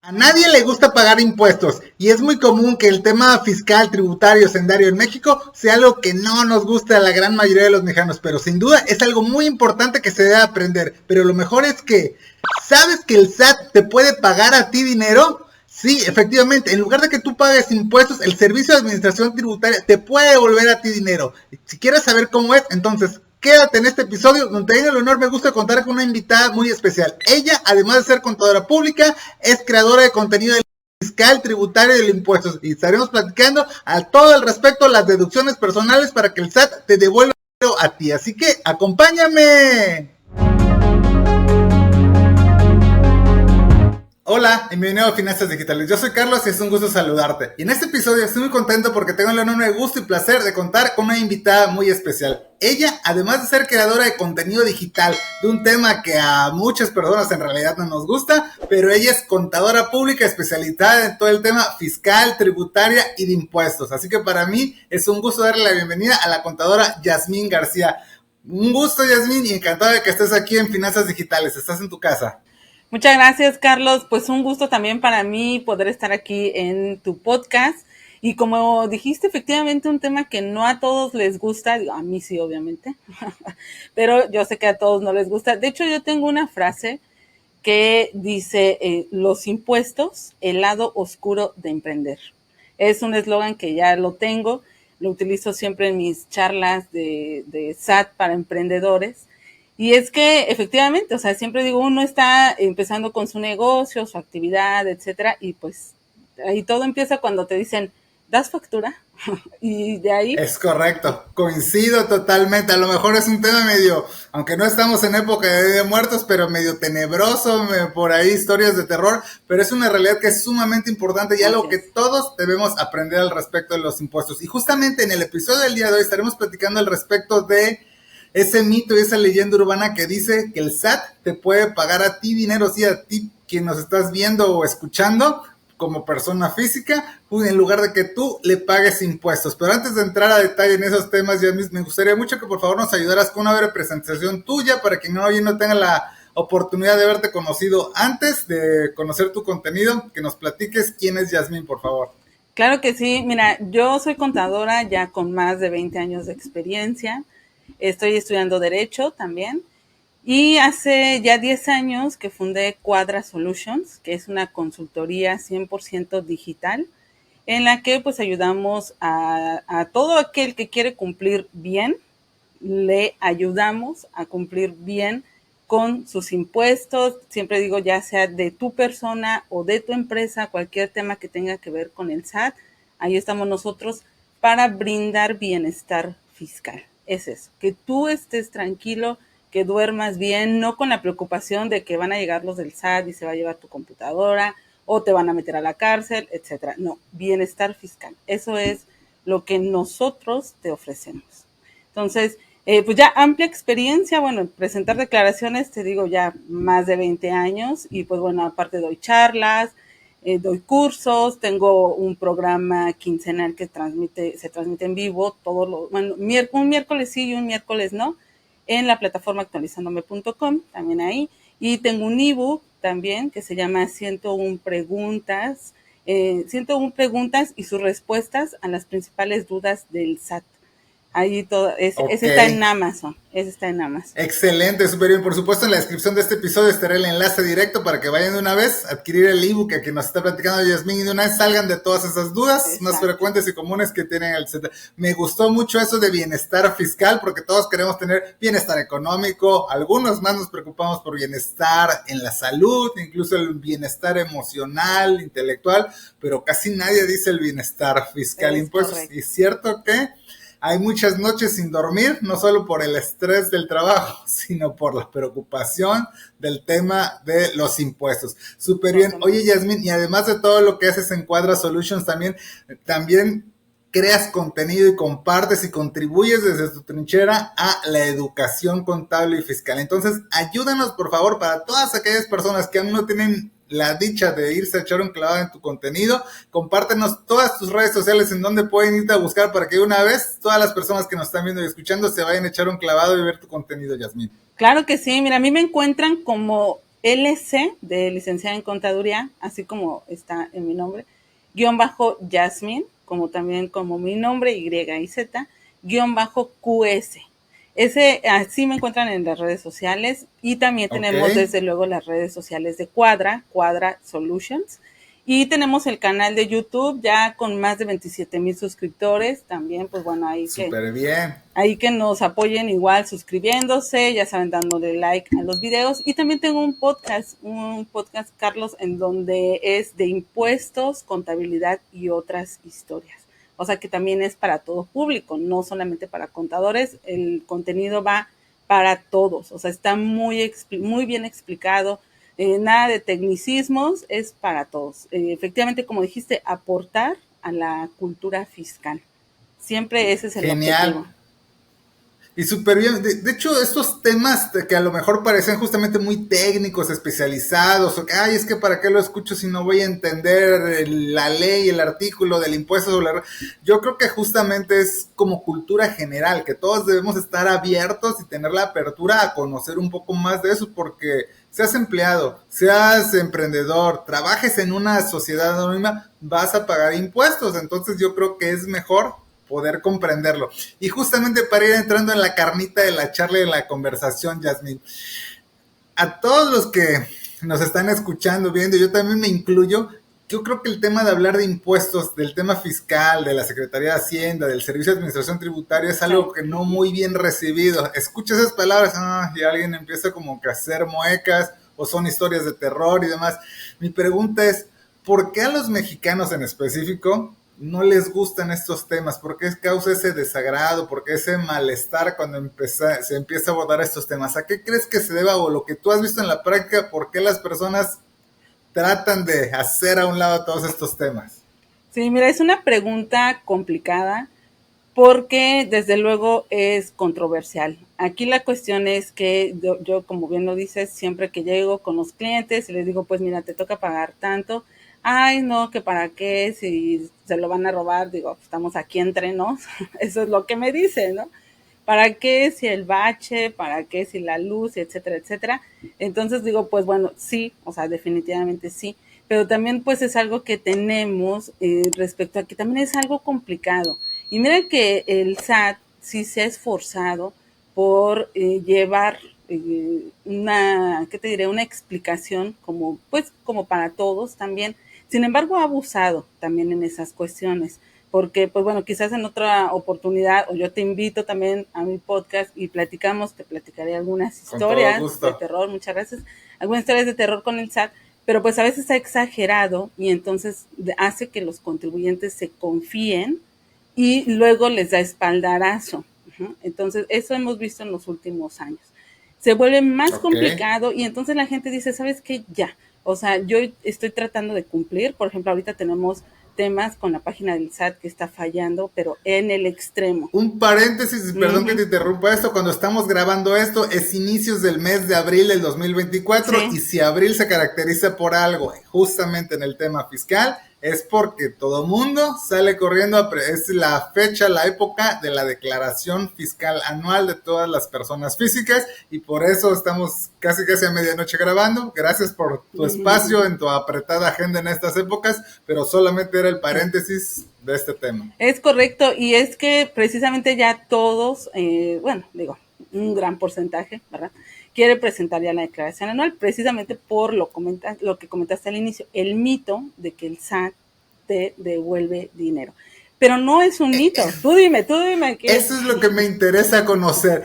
A nadie le gusta pagar impuestos y es muy común que el tema fiscal, tributario, sendario en México sea algo que no nos gusta a la gran mayoría de los mexicanos, pero sin duda es algo muy importante que se debe aprender. Pero lo mejor es que, ¿sabes que el SAT te puede pagar a ti dinero? Sí, efectivamente, en lugar de que tú pagues impuestos, el Servicio de Administración Tributaria te puede devolver a ti dinero. Si quieres saber cómo es, entonces quédate en este episodio donde tengo el honor, me gusta contar con una invitada muy especial. Ella, además de ser contadora pública, es creadora de contenido fiscal, tributario y de impuestos. Y estaremos platicando a todo el respecto las deducciones personales para que el SAT te devuelva a ti. Así que acompáñame. Hola y bienvenido a Finanzas Digitales. Yo soy Carlos y es un gusto saludarte. Y en este episodio estoy muy contento porque tengo el enorme gusto y placer de contar con una invitada muy especial. Ella, además de ser creadora de contenido digital de un tema que a muchas personas en realidad no nos gusta, pero ella es contadora pública especializada en todo el tema fiscal, tributaria y de impuestos. Así que para mí es un gusto darle la bienvenida a la contadora Yasmín García. Un gusto, Yasmín, y encantado de que estés aquí en Finanzas Digitales. Estás en tu casa. Muchas gracias, Carlos. Pues un gusto también para mí poder estar aquí en tu podcast. Y como dijiste, efectivamente un tema que no a todos les gusta, a mí sí, obviamente, pero yo sé que a todos no les gusta. De hecho, yo tengo una frase que dice, los impuestos, el lado oscuro de emprender. Es un eslogan que ya lo tengo, lo utilizo siempre en mis charlas de SAT para emprendedores. Y es que efectivamente, o sea, siempre digo, uno está empezando con su negocio, su actividad, etcétera, y pues ahí todo empieza cuando te dicen, ¿das factura? Y de ahí... Es correcto, coincido totalmente. A lo mejor es un tema medio, aunque no estamos en época de muertos, pero medio tenebroso, por ahí historias de terror, pero es una realidad que es sumamente importante y algo que todos debemos aprender al respecto de los impuestos. Y justamente en el episodio del día de hoy estaremos platicando al respecto de ese mito y esa leyenda urbana que dice que el SAT te puede pagar a ti dinero, sí, a ti quien nos estás viendo o escuchando como persona física, en lugar de que tú le pagues impuestos. Pero antes de entrar a detalle en esos temas, ya me gustaría mucho que por favor nos ayudaras con una breve presentación tuya para quien no tenga la oportunidad de haberte conocido antes de conocer tu contenido, que nos platiques quién es Yasmín, por favor. Claro que sí, mira, yo soy contadora ya con más de 20 años de experiencia. Estoy estudiando Derecho también y hace ya 10 años que fundé Quadra Solutions, que es una consultoría 100% digital en la que pues ayudamos a todo aquel que quiere cumplir bien, le ayudamos a cumplir bien con sus impuestos, siempre digo ya sea de tu persona o de tu empresa, cualquier tema que tenga que ver con el SAT, ahí estamos nosotros para brindar bienestar fiscal. Es eso, que tú estés tranquilo, que duermas bien, no con la preocupación de que van a llegar los del SAT y se va a llevar tu computadora o te van a meter a la cárcel, etcétera. No, bienestar fiscal. Eso es lo que nosotros te ofrecemos. Entonces, pues ya amplia experiencia, bueno, presentar declaraciones, te digo, ya más de 20 años y pues bueno, aparte doy charlas, doy cursos, tengo un programa quincenal que se transmite en vivo todos los, bueno, un miércoles sí y un miércoles no, en la plataforma actualizandome.com, también ahí, y tengo un ebook también que se llama 101 preguntas, 101 preguntas y sus respuestas a las principales dudas del SAT. Ahí todo, ese está en Amazon, ese está en Amazon. Excelente, súper bien. Por supuesto, en la descripción de este episodio estará el enlace directo para que vayan de una vez a adquirir el ebook que nos está platicando Yasmín y de una vez salgan de todas esas dudas. Exacto. Más frecuentes y comunes que tienen el Z. Me gustó mucho eso de bienestar fiscal porque todos queremos tener bienestar económico, algunos más nos preocupamos por bienestar en la salud, incluso el bienestar emocional, intelectual, pero casi nadie dice el bienestar fiscal. Impuestos. Y es cierto que hay muchas noches sin dormir, no solo por el estrés del trabajo, sino por la preocupación del tema de los impuestos. Súper bien. Oye, Yasmín, y además de todo lo que haces en Quadra Solutions, también creas contenido y compartes y contribuyes desde tu trinchera a la educación contable y fiscal. Entonces, ayúdanos, por favor, para todas aquellas personas que aún no tienen la dicha de irse a echar un clavado en tu contenido, compártenos todas tus redes sociales en donde pueden irte a buscar para que una vez todas las personas que nos están viendo y escuchando se vayan a echar un clavado y ver tu contenido, Yasmín. Claro que sí, mira, a mí me encuentran como LC de licenciada en contaduría, así como está en mi nombre, _Yasmin, como también como mi nombre, Y y Z, _QS. Así me encuentran en las redes sociales y también tenemos desde luego las redes sociales de Cuadra Solutions. Y tenemos el canal de YouTube ya con más de 27,000 suscriptores. También, pues bueno, ahí que nos apoyen igual suscribiéndose, ya saben, dándole like a los videos. Y también tengo un podcast, Carlos, en donde es de impuestos, contabilidad y otras historias. O sea que también es para todo público, no solamente para contadores. El contenido va para todos. O sea, está muy bien explicado. Nada de tecnicismos, es para todos. Efectivamente, como dijiste, aportar a la cultura fiscal. Siempre ese es el objetivo. Y súper bien. De hecho, estos temas que a lo mejor parecen justamente muy técnicos, especializados, o que, ay, es que para qué lo escucho si no voy a entender la ley, el artículo del impuesto sobre yo creo que justamente es como cultura general, que todos debemos estar abiertos y tener la apertura a conocer un poco más de eso, porque seas empleado, seas emprendedor, trabajes en una sociedad anónima, vas a pagar impuestos. Entonces yo creo que es mejor poder comprenderlo. Y justamente para ir entrando en la carnita de la charla y de la conversación, Yasmin, a todos los que nos están escuchando, viendo, yo también me incluyo, yo creo que el tema de hablar de impuestos, del tema fiscal, de la Secretaría de Hacienda, del Servicio de Administración Tributaria, es algo que no muy bien recibido. Escucha esas palabras y alguien empieza como que a hacer muecas, o son historias de terror y demás. Mi pregunta es, ¿por qué a los mexicanos en específico no les gustan estos temas? ¿Por qué causa ese desagrado? ¿Por qué ese malestar cuando se empieza a abordar estos temas? ¿A qué crees que se deba, o lo que tú has visto en la práctica, por qué las personas tratan de hacer a un lado todos estos temas? Sí, mira, es una pregunta complicada porque desde luego es controversial. Aquí la cuestión es que yo, como bien lo dices, siempre que llego con los clientes y les digo, pues mira, te toca pagar tanto. Ay, no, que para qué, si se lo van a robar, digo, estamos aquí entre nos. Eso es lo que me dicen, ¿no? ¿Para qué si el bache? ¿Para qué si la luz? Etcétera, etcétera. Entonces digo, pues bueno, sí, o sea, definitivamente sí. Pero también pues es algo que tenemos respecto a que también es algo complicado. Y mira que el SAT sí se ha esforzado por llevar ¿qué te diré? Una explicación como, pues, como para todos también. Sin embargo, ha abusado también en esas cuestiones, porque, pues bueno, quizás en otra oportunidad, o yo te invito también a mi podcast y te platicaré algunas historias de terror, muchas gracias, algunas historias de terror con el SAT, pero pues a veces ha exagerado y entonces hace que los contribuyentes se confíen y luego les da espaldarazo. Entonces, eso hemos visto en los últimos años. Se vuelve más complicado y entonces la gente dice, ¿sabes qué? Ya. O sea, yo estoy tratando de cumplir. Por ejemplo, ahorita tenemos temas con la página del SAT que está fallando, pero en el extremo. Un paréntesis, perdón que te interrumpa esto, cuando estamos grabando esto es inicios del mes de abril del 2024 y si abril se caracteriza por algo, justamente en el tema fiscal, es porque todo mundo sale corriendo, es la fecha, la época de la declaración fiscal anual de todas las personas físicas y por eso estamos casi a medianoche grabando. Gracias por tu espacio en tu apretada agenda en estas épocas, pero solamente era el paréntesis de este tema. Es correcto, y es que precisamente ya todos, bueno, digo, un gran porcentaje, ¿verdad?, quiere presentar ya la declaración anual, precisamente por lo que comentaste al inicio, el mito de que el SAT te devuelve dinero. Pero no es un mito. Tú dime. Eso es lo que me interesa conocer.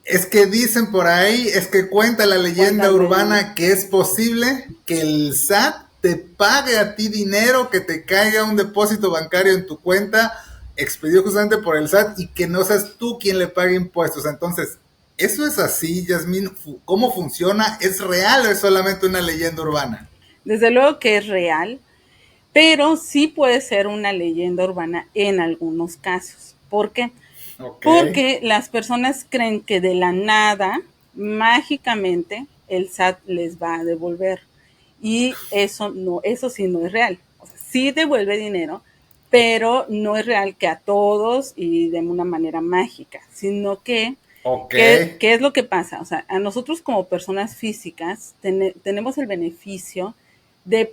Es que dicen por ahí, es que cuenta la leyenda urbana que es posible que el SAT te pague a ti dinero, que te caiga un depósito bancario en tu cuenta, expedido justamente por el SAT, y que no seas tú quien le pague impuestos. Entonces, ¿eso es así, Yasmin? ¿Cómo funciona? ¿Es real o es solamente una leyenda urbana? Desde luego que es real, pero sí puede ser una leyenda urbana en algunos casos. ¿Por qué? Porque las personas creen que de la nada, mágicamente, el SAT les va a devolver. Y eso sí no es real. O sea, sí devuelve dinero, pero no es real que a todos y de una manera mágica, sino que Ok. ¿Qué es lo que pasa? O sea, a nosotros como personas físicas tenemos el beneficio de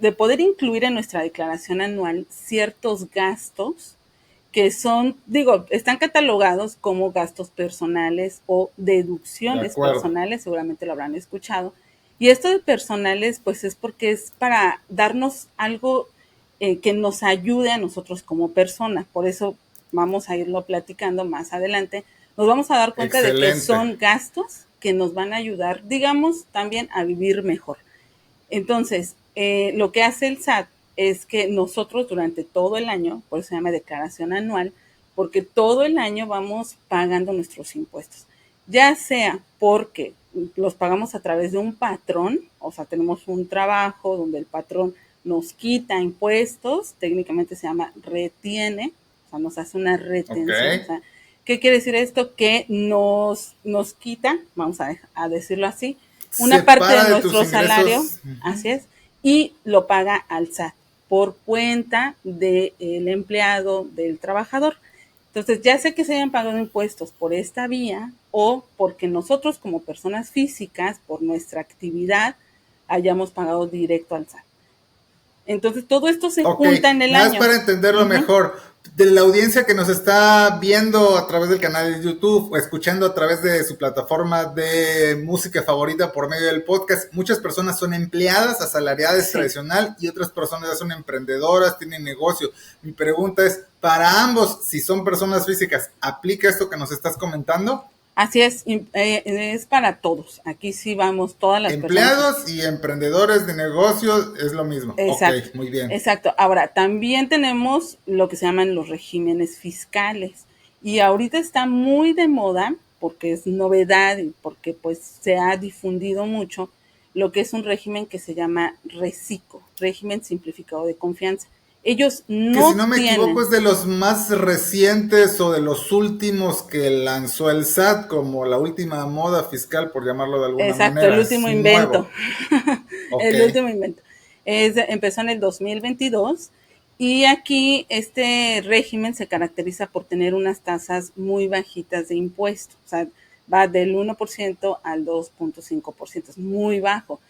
de poder incluir en nuestra declaración anual ciertos gastos que son, digo, están catalogados como gastos personales o De deducciones acuerdo. personales, seguramente lo habrán escuchado. Y esto de personales, pues es porque es para darnos algo que nos ayude a nosotros como personas. Por eso vamos a irlo platicando más adelante. Nos vamos a dar cuenta de que Excelente. son gastos que nos van a ayudar, digamos, también a vivir mejor. Entonces, lo que hace el SAT es que nosotros durante todo el año, por eso se llama declaración anual, porque todo el año vamos pagando nuestros impuestos, ya sea porque los pagamos a través de un patrón, o sea, tenemos un trabajo donde el patrón nos quita impuestos, técnicamente se llama retiene, o sea, nos hace una Ok. retención, o sea, ¿qué quiere decir esto? Que nos quita, vamos a decirlo así, una parte de Separa de tus nuestro salario, ingresos. Ujú. así es, y lo paga al SAT por cuenta del empleado, del trabajador. Entonces, ya sea que se hayan pagado impuestos por esta vía o porque nosotros como personas físicas, por nuestra actividad, hayamos pagado directo al SAT. Entonces, todo esto se Ok, junta en el nada más año. para entenderlo Ujú. mejor. De la audiencia que nos está viendo a través del canal de YouTube o escuchando a través de su plataforma de música favorita por medio del podcast, muchas personas son empleadas, asalariadas Sí. tradicional y otras personas ya son emprendedoras, tienen negocio. Mi pregunta es, para ambos, si son personas físicas, ¿aplica esto que nos estás comentando? Así es para todos. Aquí sí vamos todas las personas. Empleados y emprendedores de negocios es lo mismo. Ok, Exacto, muy bien. exacto. Ahora, también tenemos lo que se llaman los regímenes fiscales. Y ahorita está muy de moda, porque es novedad y porque pues se ha difundido mucho, lo que es un régimen que se llama RECICO, régimen simplificado de confianza. Ellos Que si no no me equivoco tienen, es de los más recientes o de los últimos que lanzó el SAT como la última moda fiscal, por llamarlo de alguna exacto, el manera. Es último invento, nuevo. Ok. el último invento. Empezó en el 2022 y aquí este régimen se caracteriza por tener unas tasas muy bajitas de impuestos, o sea, va del 1% al 2.5%, es muy bajo.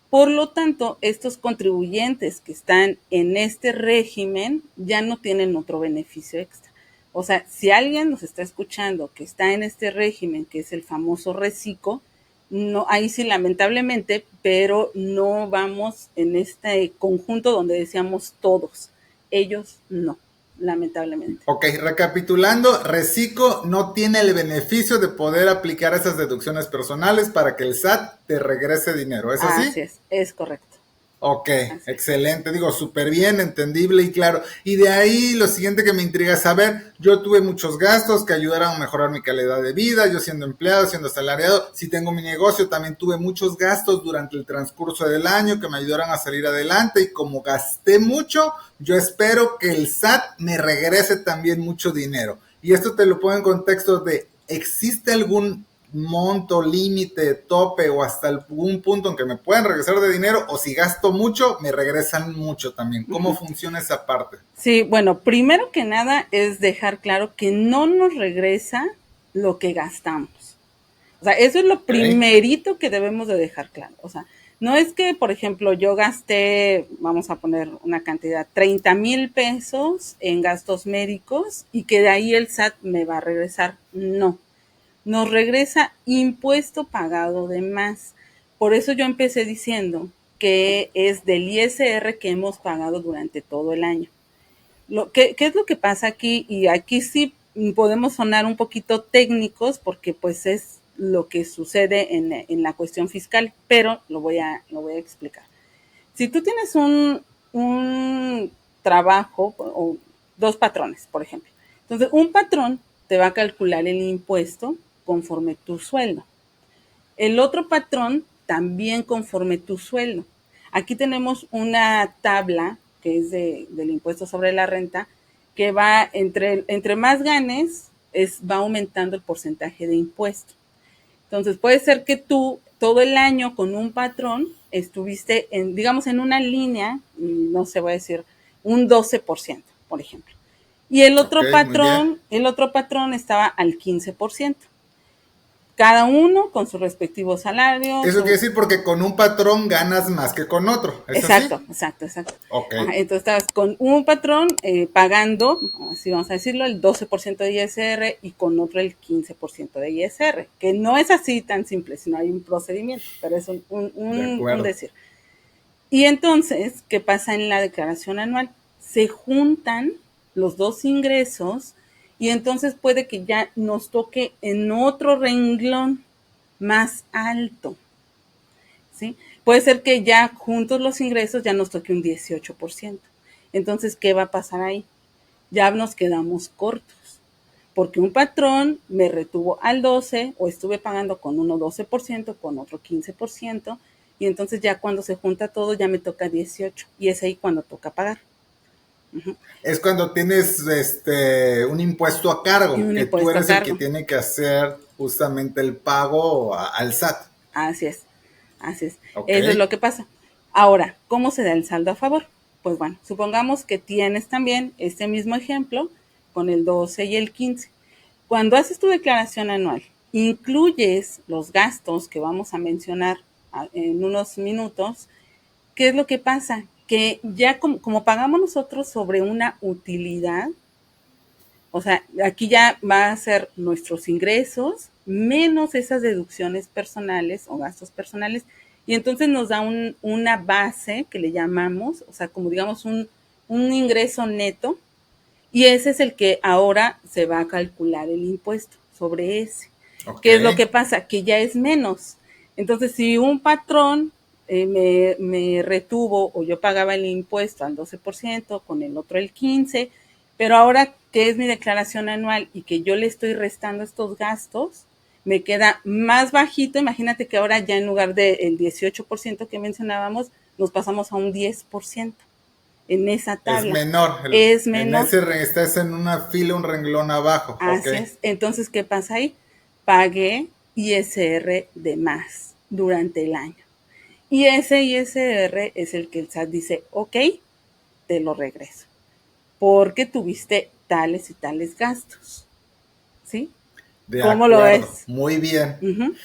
Por lo tanto, estos contribuyentes que están en este régimen ya no tienen otro beneficio extra. O sea, si alguien nos está escuchando que está en este régimen, que es el famoso RECICO, no, ahí sí lamentablemente, pero no vamos en este conjunto donde decíamos todos. Ellos no, lamentablemente. Ok, recapitulando, Recico no tiene el beneficio de poder aplicar esas deducciones personales para que el SAT te regrese dinero. ¿Es así? Así es correcto. Ok, Así es. excelente, digo, súper bien, entendible y claro. Y de ahí lo siguiente que me intriga es saber, yo tuve muchos gastos que ayudaron a mejorar mi calidad de vida, yo siendo empleado, siendo asalariado, si tengo mi negocio, también tuve muchos gastos durante el transcurso del año que me ayudaron a salir adelante y como gasté mucho, yo espero que el SAT me regrese también mucho dinero. Y esto te lo pongo en contexto de, ¿existe algún monto, límite, tope o hasta algún punto en que me puedan regresar de dinero o si gasto mucho, me regresan mucho también? ¿Cómo funciona esa parte? Sí, bueno, primero que nada es dejar claro que no nos regresa lo que gastamos. O sea, eso es lo Ok, primerito que debemos de dejar claro. O sea, no es que, por ejemplo, yo gasté, vamos a poner una cantidad, 30,000 pesos en gastos médicos y que de ahí el SAT me va a regresar. No, nos regresa impuesto pagado de más. Por eso yo empecé diciendo que es del ISR que hemos pagado durante todo el año. ¿Qué es lo que pasa aquí? Y aquí sí podemos sonar un poquito técnicos porque pues es lo que sucede en la cuestión fiscal, pero lo voy a explicar. Si tú tienes un trabajo o dos patrones, por ejemplo, entonces un patrón te va a calcular el impuesto conforme tu sueldo. El otro patrón también conforme tu sueldo. Aquí tenemos una tabla que es del impuesto sobre la renta que va entre más ganes, va aumentando el porcentaje de impuesto. Entonces puede ser que tú todo el año con un patrón estuviste digamos, en una línea, no sé, voy a decir, un 12%, por ejemplo. Y Ok, muy bien. el otro patrón estaba al 15%. Cada uno con su respectivo salario, Eso quiere decir porque con un patrón ganas más que con otro, ¿es Exacto, así? exacto, exacto. Ok, Ajá, entonces estabas con un patrón pagando, así vamos a decirlo, el 12% de ISR y con otro el 15% de ISR, que no es así tan simple, sino hay un procedimiento, pero es de un acuerdo. decir. Y entonces, ¿qué pasa en la declaración anual? Se juntan los dos ingresos y entonces puede que ya nos toque en otro renglón más alto. ¿Sí? Puede ser que ya juntos los ingresos ya nos toque un 18%. Entonces, ¿qué va a pasar ahí? Ya nos quedamos cortos, porque un patrón me retuvo al 12 o estuve pagando con uno 12%, con otro 15%, y entonces ya cuando se junta todo ya me toca 18 y es ahí cuando toca pagar. Uh-huh. Es cuando tienes un impuesto a Y cargo, un que tú impuesto a eres el que cargo. tiene que hacer justamente el pago al SAT. Así es, así es. Ok, Eso es lo que pasa. Ahora, ¿cómo se da el saldo a favor? Pues bueno, supongamos que tienes también este mismo ejemplo con el 12 y el 15. Cuando haces tu declaración anual, incluyes los gastos que vamos a mencionar en unos minutos. ¿Qué es lo que pasa? Que ya como pagamos nosotros sobre una utilidad, o sea, aquí ya va a ser nuestros ingresos menos esas deducciones personales o gastos personales y entonces nos da una base que le llamamos, o sea, como digamos un ingreso neto y ese es el que ahora se va a calcular el impuesto sobre ese. ok. ¿Qué es lo que pasa? Que ya es menos. Entonces, si un patrón me retuvo o yo pagaba el impuesto al 12%, con el otro el 15%, pero ahora que es mi declaración anual y que yo le estoy restando estos gastos, me queda más bajito. Imagínate que ahora ya en lugar del 18% que mencionábamos, nos pasamos a un 10% en esa Es tabla. menor. Es En menor. estás en una fila, un renglón abajo. Ok. Así es. Entonces, ¿qué pasa ahí? Pagué ISR de más durante el año. Y ese ISR es el que el SAT dice, ok, te lo regreso, porque tuviste tales y tales gastos. ¿Sí? De ¿Cómo lo acuerdo. ves? Muy bien. Uh-huh.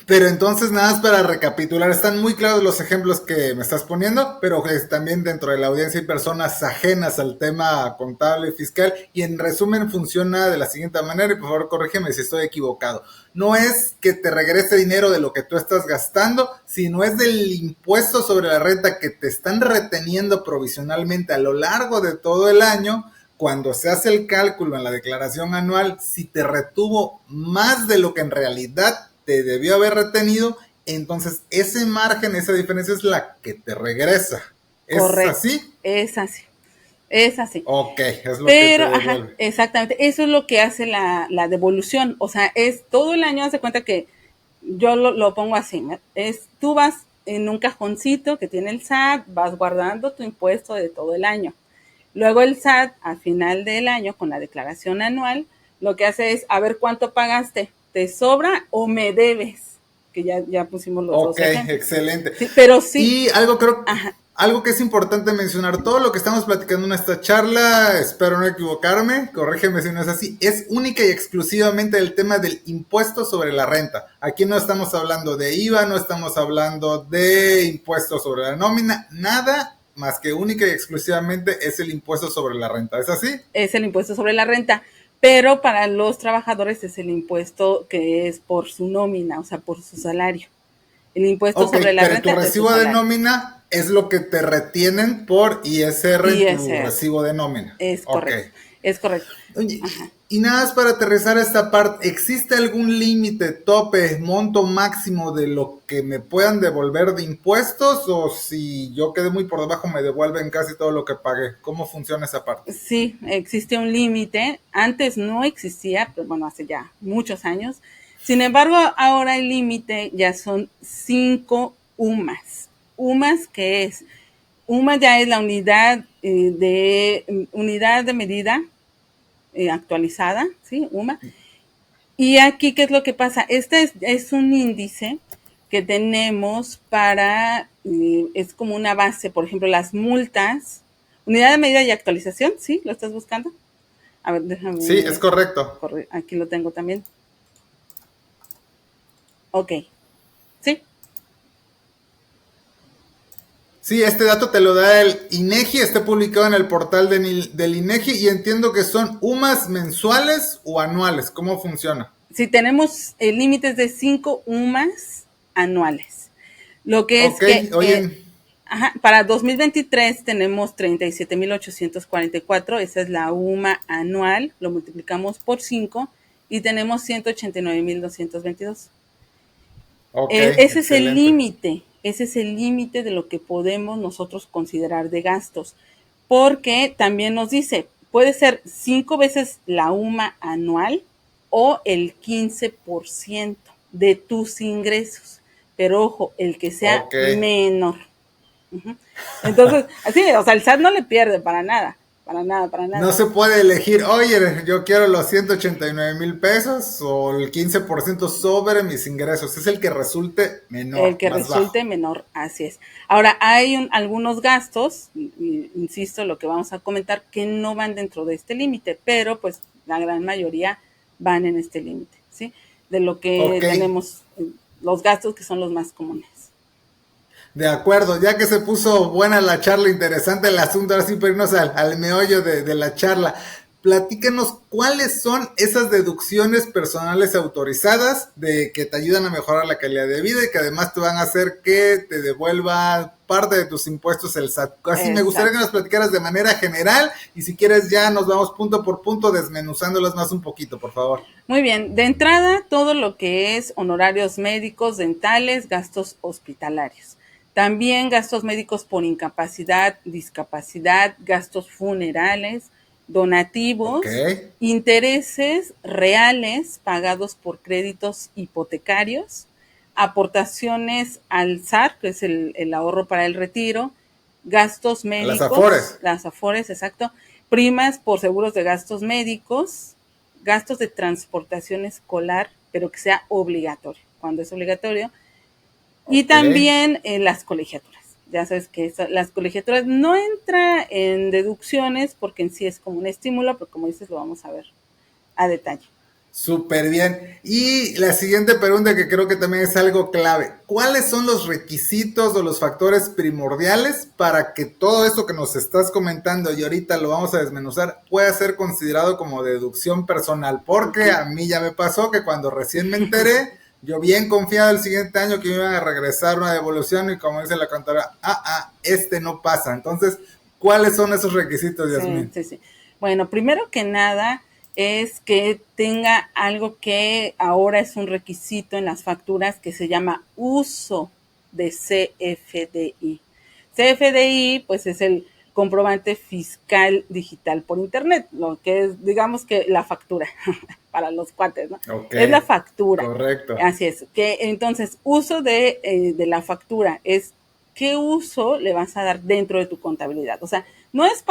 Pero entonces, nada más para recapitular, están muy claros los ejemplos que me estás poniendo, pero también dentro de la audiencia hay personas ajenas al tema contable y fiscal, y en resumen funciona de la siguiente manera, y por favor corrígeme si estoy equivocado. No es que te regrese dinero de lo que tú estás gastando, sino es del impuesto sobre la renta que te están reteniendo provisionalmente a lo largo de todo el año. Cuando se hace el cálculo en la declaración anual, si te retuvo más de lo que en realidad te debió haber retenido, entonces ese margen, esa diferencia es la que te regresa. ¿Es Correcto. así? Es así. Es así. Ok, es lo que te Pero, ajá, devuelve. exactamente. Eso es lo que hace la devolución. O sea, es todo el año, haz de cuenta que yo lo pongo así, ¿no? Es, tú vas en un cajoncito que tiene el SAT, vas guardando tu impuesto de todo el año. Luego el SAT, al final del año, con la declaración anual, lo que hace es a ver cuánto pagaste, ¿te sobra o me debes? Que ya pusimos los Ok, dos ejemplos. excelente. Sí, pero sí, Y ajá, algo que es importante mencionar, todo lo que estamos platicando en esta charla, espero no equivocarme, corrígeme si no es así, es única y exclusivamente del tema del impuesto sobre la renta. Aquí no estamos hablando de IVA, no estamos hablando de impuesto sobre la nómina, nada más que única y exclusivamente es el impuesto sobre la renta. ¿Es así? es el impuesto sobre la renta, pero para los trabajadores es el impuesto que es por su nómina, o sea, por su salario. El impuesto Ok, sobre la pero tu renta es de su recibo de salario. nómina es lo que te retienen por ISR en tu ISR, recibo de nómina. es Ok. correcto, es correcto. Oye, Ajá. y nada más para aterrizar esta parte, ¿existe algún límite, tope, monto máximo de lo que me puedan devolver de impuestos? O si yo quedé muy por debajo, me devuelven casi todo lo que pagué. ¿Cómo funciona esa parte? Sí, existe un límite. Antes no existía, pero bueno, hace ya muchos años. Sin embargo, ahora el límite ya son 5 UMAS. UMAS, ¿qué es? UMA ya es la unidad de medida actualizada, ¿sí? UMA. Y aquí, ¿qué es lo que pasa? Este es un índice que tenemos para, es como una base, por ejemplo, las multas, unidad de medida y actualización, ¿sí? ¿Lo estás buscando? A ver, déjame. Sí, es correcto. Aquí lo tengo también. Ok, sí. Sí, este dato te lo da el INEGI, está publicado en el portal del INEGI y entiendo que son UMAS mensuales o anuales. ¿Cómo funciona? Si tenemos límites de 5 UMAS anuales. Lo que es Ok, que oye, para 2023 tenemos 37,844, esa es la UMA anual, lo multiplicamos por 5 y tenemos 189,222. ok, Ese es el excelente. límite, ese es el límite de lo que podemos nosotros considerar de gastos, porque también nos dice, puede ser 5 veces la UMA anual o el 15% de tus ingresos, pero ojo, el que sea Ok. menor. Uh-huh. Entonces, así, o sea, el SAT no le pierde para nada, para nada, para No nada. se puede elegir, oye, yo quiero los 189,000 pesos o el 15% sobre mis ingresos. Es el que resulte El menor, que más bajo. resulte menor, así es. Ahora, hay algunos gastos, insisto, lo que vamos a comentar, que no van dentro de este límite, pero pues la gran mayoría van en este límite, ¿sí? De lo que Ok, tenemos, los gastos que son los más comunes. de acuerdo, ya que se puso buena la charla, interesante el asunto, ahora sí para irnos al meollo de la charla. Platícanos cuáles son esas deducciones personales autorizadas de que te ayudan a mejorar la calidad de vida y que además te van a hacer que te devuelva parte de tus impuestos el SAT. Así me gustaría que Exacto. nos platicaras de manera general y si quieres ya nos vamos punto por punto desmenuzándolas más un poquito, por favor. Muy bien, de entrada, todo lo que es honorarios médicos, dentales, gastos hospitalarios. También gastos médicos por incapacidad, discapacidad, gastos funerales, Ok, donativos, intereses reales pagados por créditos hipotecarios, aportaciones al SAR, que es el ahorro para el retiro, gastos las médicos, afores. las AFORES, exacto, primas por seguros de gastos médicos, gastos de transportación escolar, pero que sea obligatorio, cuando es obligatorio, y Ok. también las colegiaturas. Ya sabes que las colegiaturas no entra en deducciones porque en sí es como un estímulo, pero como dices lo vamos a ver a detalle. Súper bien. Y la siguiente pregunta que creo que también es algo clave. ¿Cuáles son los requisitos o los factores primordiales para que todo esto que nos estás comentando y ahorita lo vamos a desmenuzar pueda ser considerado como deducción personal? Porque Uh-huh. a mí ya me pasó que cuando recién me enteré, yo bien confiado el siguiente año que me iban a regresar una devolución y como dice la contadora, este no pasa. Entonces, ¿cuáles son esos requisitos, Sí, Yasmín? sí, sí. Bueno, primero que nada es que tenga algo que ahora es un requisito en las facturas que se llama uso de CFDI. CFDI, pues es el comprobante fiscal digital por internet, lo que es, digamos que la factura para los cuates, ¿no? Ok, Es la factura. correcto. Así es. Que entonces, uso de la factura es qué uso le vas a dar dentro de tu contabilidad. O sea, no es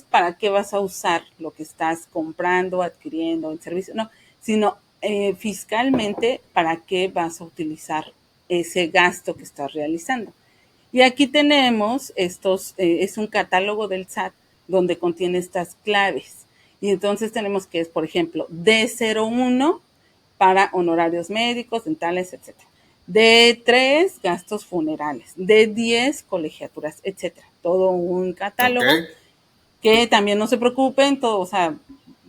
para qué vas a usar lo que estás comprando, adquiriendo, el servicio, no, sino fiscalmente para qué vas a utilizar ese gasto que estás realizando. Y aquí tenemos es un catálogo del SAT donde contiene estas claves. Y entonces tenemos que es, por ejemplo, D01 para honorarios médicos, dentales, etcétera. D3, gastos funerales. D10, colegiaturas, etcétera. Todo un Ok. catálogo que también no se preocupen, todo, o sea,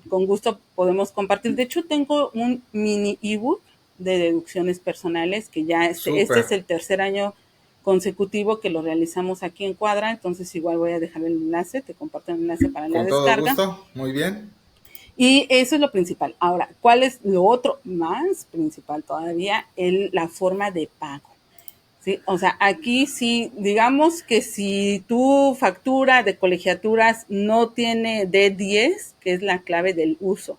con gusto podemos compartir. De hecho, tengo un mini ebook de deducciones personales que ya este es Súper. el tercer año consecutivo que lo realizamos aquí en Cuadra, entonces igual voy a dejar el enlace, te comparto el enlace para la Con todo descarga. gusto. Muy bien. Y eso es lo principal. Ahora, ¿cuál es lo otro más principal todavía? La forma de pago. ¿Sí? O sea, aquí sí, digamos que si tu factura de colegiaturas no tiene D10, que es la clave del uso,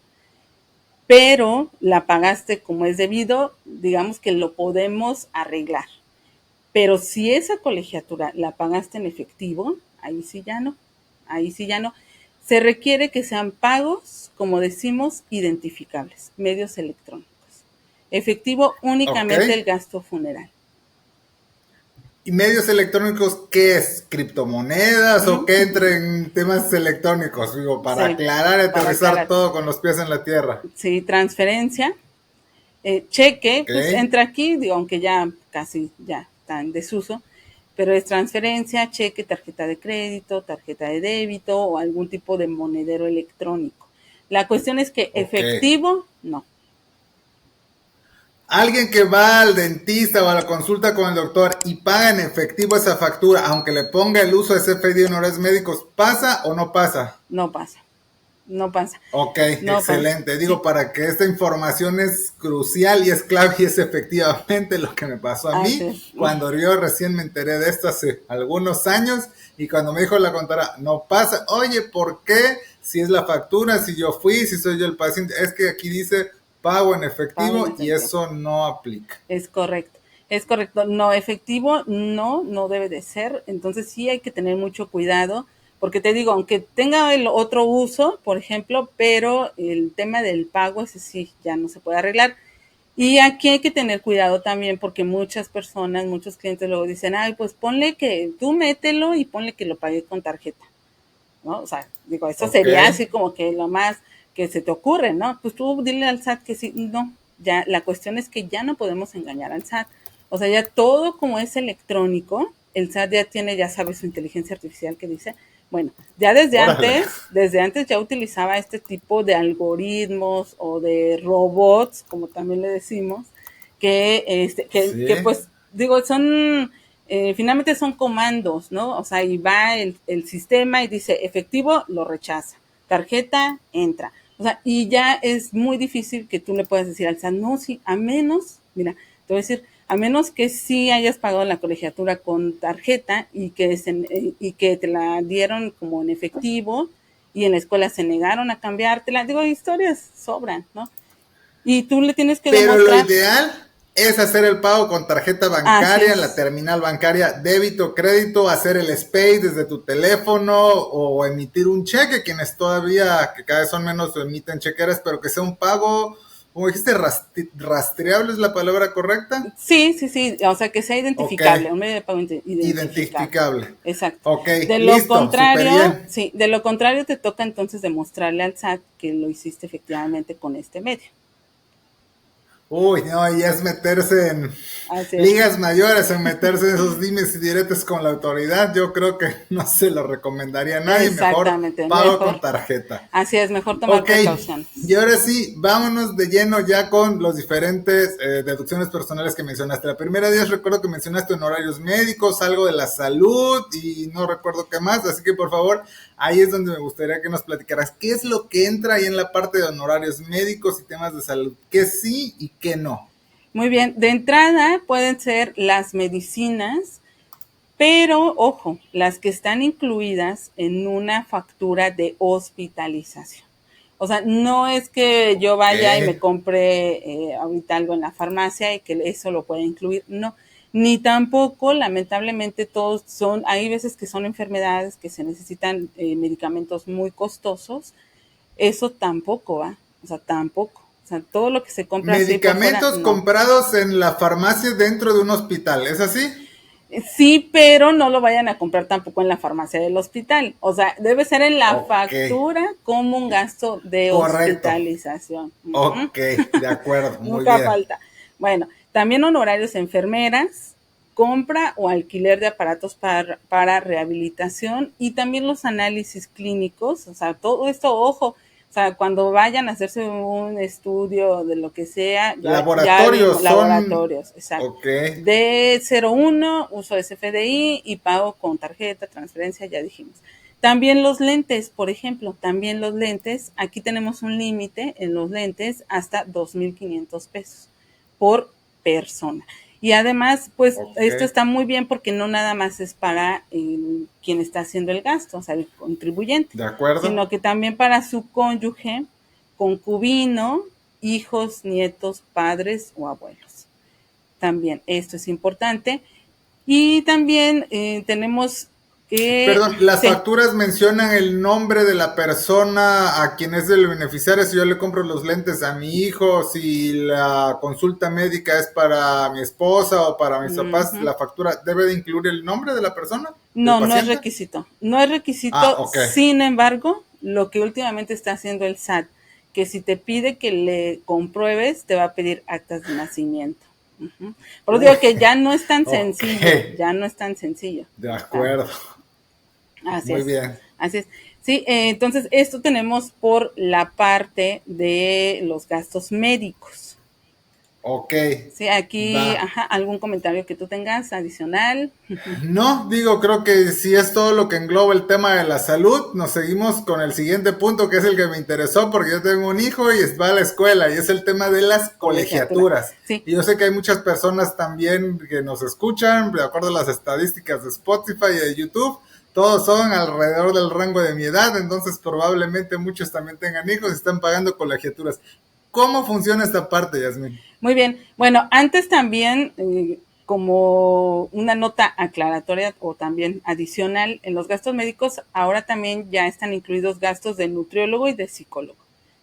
pero la pagaste como es debido, digamos que lo podemos arreglar. Pero si esa colegiatura la pagaste en efectivo, ahí sí ya no. Ahí sí ya no. Se requiere que sean pagos, como decimos, identificables, medios electrónicos. Efectivo Ok. únicamente el gasto funeral. ¿Y medios electrónicos qué es? ¿Criptomonedas o qué entra en temas electrónicos? Digo, para Sí, aclarar y para aterrizar aclarar. todo con los pies en la tierra. Sí, transferencia, cheque, Ok, pues entra aquí, digo, aunque ya casi ya está en desuso, pero es transferencia, cheque, tarjeta de crédito, tarjeta de débito o algún tipo de monedero electrónico. La cuestión es que ok. efectivo, no. Alguien que va al dentista o a la consulta con el doctor y paga en efectivo esa factura, aunque le ponga el uso de CFDI de honorarios médicos, ¿pasa o no pasa? No pasa, no pasa, Ok, no pasa. excelente. Digo, Sí, para que esta información es crucial y es clave y es efectivamente lo que me pasó a así mí es. cuando yo recién me enteré de esto hace algunos años y cuando me dijo la contadora, no pasa, oye, ¿por qué? Si es la factura, si yo fui, si soy yo el paciente, es que aquí dice pago en Pago en efectivo y efectivo. eso no aplica. Es correcto. Es correcto. No, efectivo, no, no debe de ser. Entonces sí hay que tener mucho cuidado, porque te digo, aunque tenga el otro uso, por ejemplo, pero el tema del pago, ese sí, ya no se puede arreglar. Y aquí hay que tener cuidado también, porque muchas personas, muchos clientes luego dicen, ay, pues ponle que tú mételo y ponle que lo pagué con tarjeta, ¿no? O sea, digo, eso Ok, sería así como que lo más que se te ocurre, ¿no? Pues tú dile al SAT que sí, no, ya la cuestión es que ya no podemos engañar al SAT. O sea, ya todo como es electrónico, el SAT ya tiene, ya sabes, su inteligencia artificial que dice, bueno, ya órale. desde antes ya utilizaba este tipo de algoritmos o de robots, como también le decimos, que Sí, pues digo, son finalmente son comandos, ¿no? O sea, y va el sistema y dice efectivo, lo rechaza, tarjeta, entra. O sea, y ya es muy difícil que tú le puedas decir al SAT, no, sí, a menos, mira, te voy a decir, a menos que sí hayas pagado la colegiatura con tarjeta y que te la dieron como en efectivo y en la escuela se negaron a cambiártela. Digo, historias sobran, ¿no? Y tú le tienes que pero lo demostrar, ideal es hacer el pago con tarjeta así bancaria en la es, terminal bancaria, débito, crédito, hacer el SPAY desde tu teléfono o emitir un cheque, quienes todavía, que cada vez son menos, emiten chequeras, pero que sea un pago, como dijiste, rastreable es la palabra correcta. sí, sí, sí, o sea, que sea Ok, identificable, un medio de pago identificable. identificable. Exacto. Ok, De lo listo, súper contrario, bien. sí, de lo contrario te toca entonces demostrarle al SAT que lo hiciste efectivamente con este medio. Uy, no, ya es meterse en Así es. ligas mayores, en meterse en esos dimes y diretes con la autoridad. Yo creo que no se lo recomendaría a nadie. Mejor Exactamente, pago mejor. con tarjeta. Así es, mejor tomar Ok, y precauciones. ahora sí, vámonos de lleno ya con los diferentes deducciones personales que mencionaste. La primera de ellas recuerdo que mencionaste honorarios médicos, algo de la salud y no recuerdo qué más, así que por favor, ahí es donde me gustaría que nos platicaras qué es lo que entra ahí en la parte de honorarios médicos y temas de salud, qué sí y qué no. Muy bien, de entrada pueden ser las medicinas, pero ojo, las que están incluidas en una factura de hospitalización. O sea, no es que yo Ok, vaya y me compre ahorita algo en la farmacia y que eso lo pueda incluir, no. Ni tampoco, lamentablemente, todos son, hay veces que son enfermedades que se necesitan medicamentos muy costosos, eso tampoco va, o sea, tampoco. O sea, todo lo que se compra así por fuera, medicamentos no. comprados en la farmacia dentro de un hospital, ¿es así? Sí, pero no lo vayan a comprar tampoco en la farmacia del hospital. O sea, debe ser en la Ok, factura como un gasto de correcto. hospitalización. Ujú. Ok, de acuerdo, muy Nunca bien. falta. Bueno, también honorarios enfermeras, compra o alquiler de aparatos para rehabilitación y también los análisis clínicos. O sea, todo esto, ojo, o sea, cuando vayan a hacerse un estudio de lo que sea, ya vimos, Laboratorios son, laboratorios, exacto. ok, De 01, uso de CFDI y pago con tarjeta, transferencia, ya dijimos. También los lentes, por ejemplo, también los lentes, aquí tenemos un límite en los lentes hasta 2,500 pesos por persona. Y además, pues ok, esto está muy bien porque no nada más es para quien está haciendo el gasto, o sea, el contribuyente, de acuerdo. sino que también para su cónyuge, concubino, hijos, nietos, padres o abuelos. También esto es importante. Y también tenemos Perdón, las Sí. facturas mencionan el nombre de la persona a quien es el beneficiario. Si yo le compro los lentes a mi hijo, si la consulta médica es para mi esposa o para mis papás, Ujú. la factura debe de incluir el nombre de la persona, del No, no es paciente. requisito. No es Ah, requisito, ok. sin embargo, lo que últimamente está haciendo el SAT, que si te pide que le compruebes, te va a pedir actas de nacimiento. Ujú. Por eso Uy, digo que ya no es tan ok. sencillo, ya no es tan sencillo. De Ah, acuerdo. así Muy es, bien. así es. Sí, entonces esto tenemos por la parte de los gastos médicos. Ok. Sí, aquí, Va. ajá, algún comentario que tú tengas adicional. No, digo, creo que si es todo lo que engloba el tema de la salud, nos seguimos con el siguiente punto, que es el que me interesó, porque yo tengo un hijo y va a la escuela, y es el tema de las Colegiatura. colegiaturas. Sí, Y yo sé que hay muchas personas también que nos escuchan, de acuerdo a las estadísticas de Spotify y de YouTube, todos son alrededor del rango de mi edad, entonces probablemente muchos también tengan hijos y están pagando colegiaturas. ¿Cómo funciona esta parte, Yasmin? muy bien. Bueno, antes también, como una nota aclaratoria o también adicional, en los gastos médicos ahora también ya están incluidos gastos de nutriólogo y de psicólogo.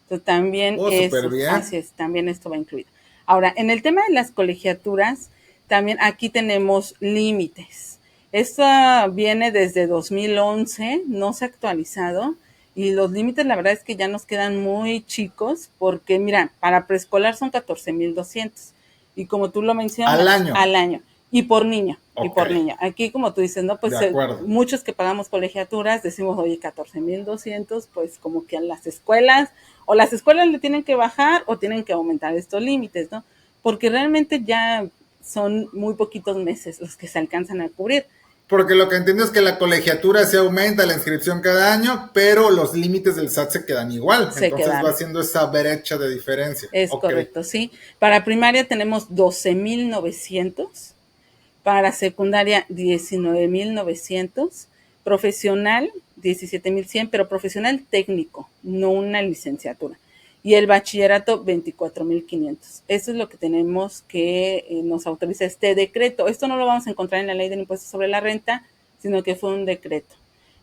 Entonces también Oh, súper eso, bien. así es, también esto va incluido. Ahora, en el tema de las colegiaturas, también aquí tenemos límites. Esto viene desde 2011, no se ha actualizado. Y los límites, la verdad es que ya nos quedan muy chicos, porque mira, para preescolar son 14,200. Y como tú lo Al mencionas, año. al año. Y por niño, y Ok, por niño. Aquí, como tú dices, ¿no? de Pues acuerdo. muchos que pagamos colegiaturas decimos, oye, 14,200, pues como que a las escuelas, o las escuelas le tienen que bajar o tienen que aumentar estos límites, ¿no? Porque realmente ya son muy poquitos meses los que se alcanzan a cubrir. Porque lo que entiendo es que la colegiatura se aumenta la inscripción cada año, pero los límites del SAT se quedan igual. Se Entonces va quedaron. haciendo esa brecha de diferencia. Es Ok. correcto, sí. Para primaria tenemos 12,900, para secundaria 19,900, profesional 17,100, pero profesional técnico, no una licenciatura. Y el bachillerato 24,500. Eso es lo que tenemos que nos autoriza este decreto. Esto no lo vamos a encontrar en la ley del impuesto sobre la renta, sino que fue un decreto.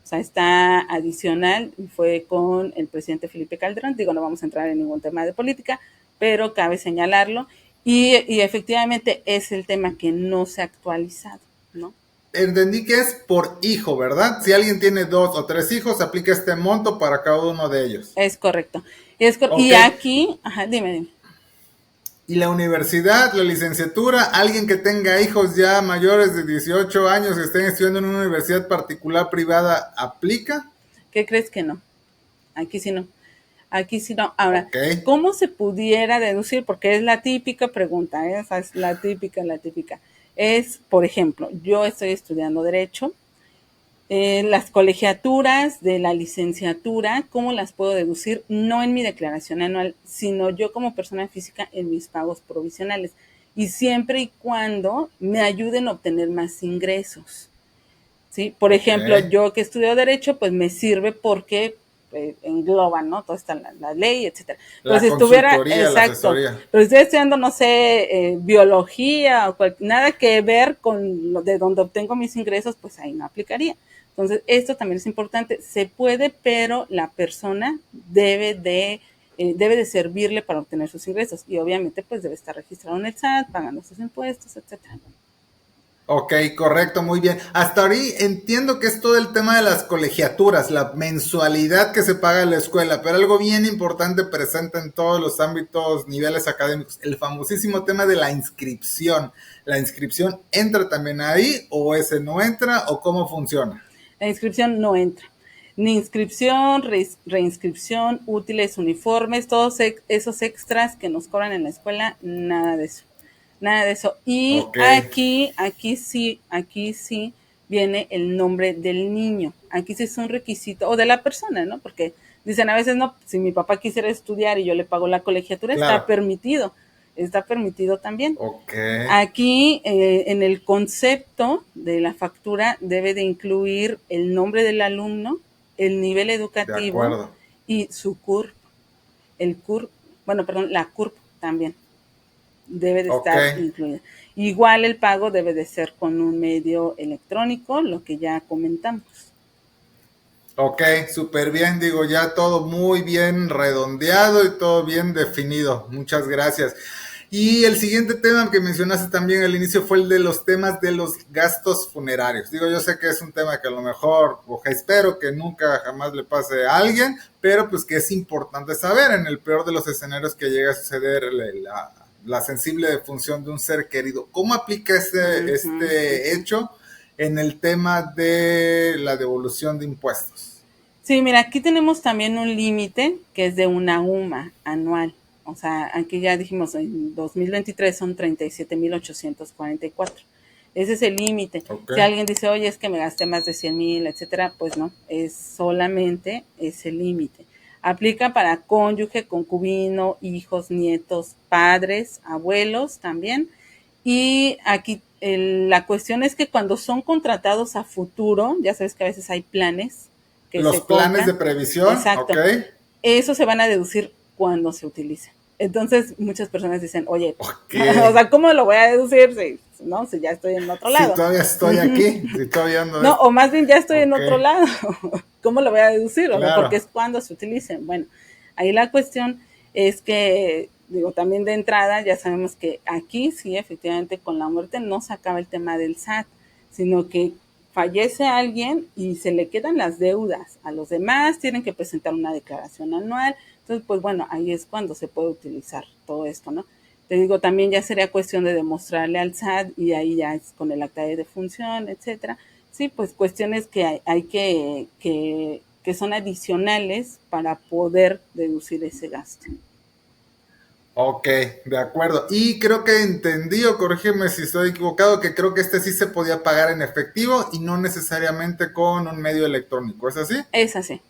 O sea, está adicional, fue con el presidente Felipe Calderón. Digo, no vamos a entrar en ningún tema de política, pero cabe señalarlo. Y efectivamente es el tema que no se ha actualizado, ¿no? Entendí que es por hijo, ¿verdad? Si alguien tiene 2 o 3 hijos, aplica este monto para cada uno de ellos. Es correcto. Ok. Y aquí, ajá, dime. Y la universidad, la licenciatura, alguien que tenga hijos ya mayores de 18 años que estén estudiando en una universidad particular privada, ¿aplica? ¿Qué crees que no? Aquí sí no. Aquí sí no. Ahora, Ok. ¿cómo se pudiera deducir? Porque es la típica pregunta, ¿eh? Esa es la típica, la típica. Es, por ejemplo, yo estoy estudiando Derecho, las colegiaturas de la licenciatura, ¿cómo las puedo deducir? No en mi declaración anual, sino yo como persona física en mis pagos provisionales. Y siempre y cuando me ayuden a obtener más ingresos. ¿Sí? Por Ok. ejemplo, yo que estudio Derecho, pues me sirve porque engloban, ¿no? Toda esta la ley, etcétera. Pero La si estuviera, consultoría, la exacto, asesoría. pero si estoy estudiando, no sé, biología o nada que ver con lo de donde obtengo mis ingresos, pues ahí no aplicaría. Entonces, esto también es importante. Se puede, pero la persona debe de servirle para obtener sus ingresos. Y obviamente, pues debe estar registrado en el SAT, pagando sus impuestos, etcétera. Ok, correcto, muy bien. Hasta ahora entiendo que es todo el tema de las colegiaturas, la mensualidad que se paga en la escuela, pero algo bien importante presente en todos los ámbitos, niveles académicos, el famosísimo tema de la inscripción. ¿La inscripción entra también ahí o ese no entra o cómo funciona? La inscripción no entra. Ni inscripción, reinscripción, útiles, uniformes, todos esos extras que nos cobran en la escuela, nada de eso. Nada de eso. Y Ok, aquí sí viene el nombre del niño. Aquí sí es un requisito, o de la persona, ¿no? Porque dicen a veces, no, si mi papá quisiera estudiar y yo le pago la colegiatura, claro. está permitido también. Ok, Aquí, en el concepto de la factura, debe de incluir el nombre del alumno, el nivel de educativo acuerdo. y su CURP, el CURP, bueno, perdón, la CURP también. debe de Ok. estar incluida. Igual el pago debe de ser con un medio electrónico, lo que ya comentamos. Ok, súper bien, digo, ya todo muy bien redondeado y todo bien definido. Muchas gracias. Y el siguiente tema que mencionaste también al inicio fue el de los temas de los gastos funerarios. Digo, yo sé que es un tema que a lo mejor, o espero que nunca jamás le pase a alguien, pero pues que es importante saber en el peor de los escenarios que llega a suceder la sensible defunción de un ser querido. ¿Cómo aplica este hecho en el tema de la devolución de impuestos? Sí, mira, aquí tenemos también un límite que es de una UMA anual. O sea, aquí ya dijimos, en 2023 son 37,844. Ese es el límite. Ok. Si alguien dice, oye, es que me gasté más de 100,000, etcétera, pues no, es solamente ese límite. Aplica para cónyuge, concubino, hijos, nietos, padres, abuelos también. Y aquí la cuestión es que cuando son contratados a futuro, ya sabes que a veces hay planes que Los se planes de compran. previsión, ok. Exacto. Eso se van a deducir cuando se utilicen. Entonces, muchas personas dicen, oye, Ok. o sea, ¿cómo lo voy a deducir si ya estoy en otro Si lado? todavía estoy aquí, si todavía ando. No, o más bien ya estoy en Ok, otro lado. ¿Cómo lo voy a deducir? O sea, porque claro. es cuando se utilicen. Bueno, ahí la cuestión es que, digo, también de entrada ya sabemos que aquí sí, efectivamente, con la muerte no se acaba el tema del SAT, sino que fallece alguien y se le quedan las deudas a los demás, tienen que presentar una declaración anual. Entonces, pues bueno, ahí es cuando se puede utilizar todo esto, ¿no? Te digo, también ya sería cuestión de demostrarle al SAT y ahí ya es con el acta de defunción, etcétera. Sí, pues cuestiones que hay que son adicionales para poder deducir ese gasto. Ok, de acuerdo. Y creo que entendí, o corrígeme si estoy equivocado, que creo que este sí se podía pagar en efectivo y no necesariamente con un medio electrónico. ¿Es así? Es así.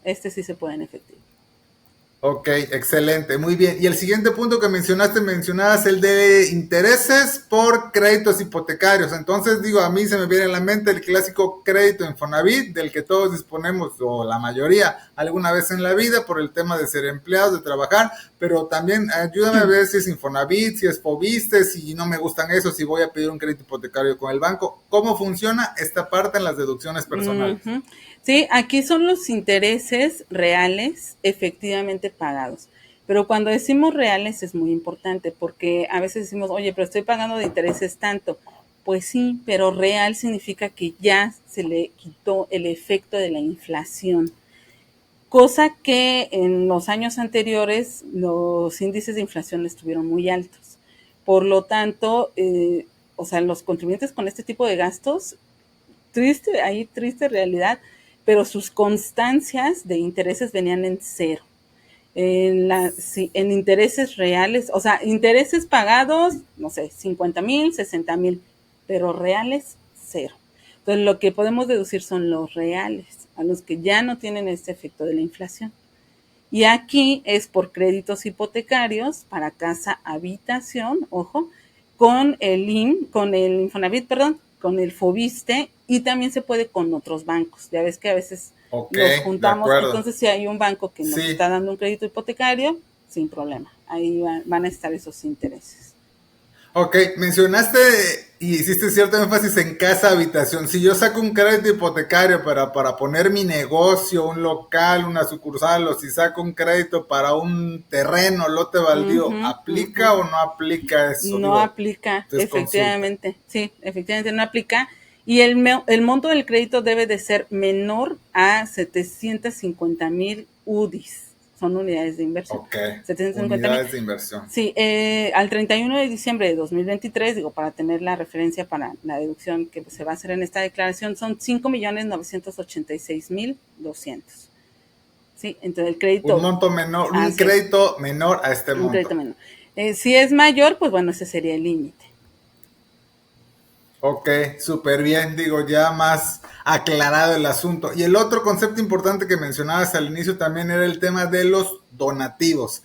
Este sí se puede en efectivo. Ok, excelente, muy bien. Y el siguiente punto que mencionabas el de intereses por créditos hipotecarios. Entonces, digo, a mí se me viene a la mente el clásico crédito Infonavit, del que todos disponemos, o la mayoría, alguna vez en la vida, por el tema de ser empleados, de trabajar, pero también ayúdame a ver si es Infonavit, si es Fobiste, si no me gustan eso, si voy a pedir un crédito hipotecario con el banco. ¿Cómo funciona esta parte en las deducciones personales? Uh-huh. Sí, aquí son los intereses reales efectivamente pagados. Pero cuando decimos reales es muy importante porque a veces decimos, oye, pero estoy pagando de intereses tanto. Pues sí, pero real significa que ya se le quitó el efecto de la inflación. Cosa que en los años anteriores los índices de inflación estuvieron muy altos. Por lo tanto, o sea, los contribuyentes con este tipo de gastos triste realidad, pero sus constancias de intereses venían en cero. En intereses reales, o sea, intereses pagados, no sé, 50,000, 60,000, pero reales, cero. Entonces, lo que podemos deducir son los reales, a los que ya no tienen este efecto de la inflación. Y aquí es por créditos hipotecarios para casa habitación, ojo, con el con el Infonavit, perdón, con el Fobiste y también se puede con otros bancos. Ya ves que a veces Ok, los de juntamos, acuerdo. entonces si hay un banco que nos Sí. está dando un crédito hipotecario, sin problema, ahí van a estar esos intereses. Ok, mencionaste y hiciste cierto énfasis en casa habitación. Si yo saco un crédito hipotecario para poner mi negocio, un local, una sucursal, o si saco un crédito para un terreno, lote baldío, Uh-huh, ¿aplica uh-huh. o no aplica eso? No Digo, aplica, es consulta. efectivamente, sí, efectivamente no aplica. Y el monto del crédito debe de ser menor a 750,000 UDIs, son unidades de inversión. Ok, 750,000. unidades de inversión. Sí, al 31 de diciembre de 2023, digo, para tener la referencia para la deducción que se va a hacer en esta declaración, son 5,986,200. Sí, entonces el Un crédito, monto menor, un así es, crédito menor a este un crédito monto. menor. Si es mayor, pues bueno, ese sería el límite. Ok, súper bien, digo, ya más aclarado el asunto. Y el otro concepto importante que mencionabas al inicio también era el tema de los donativos.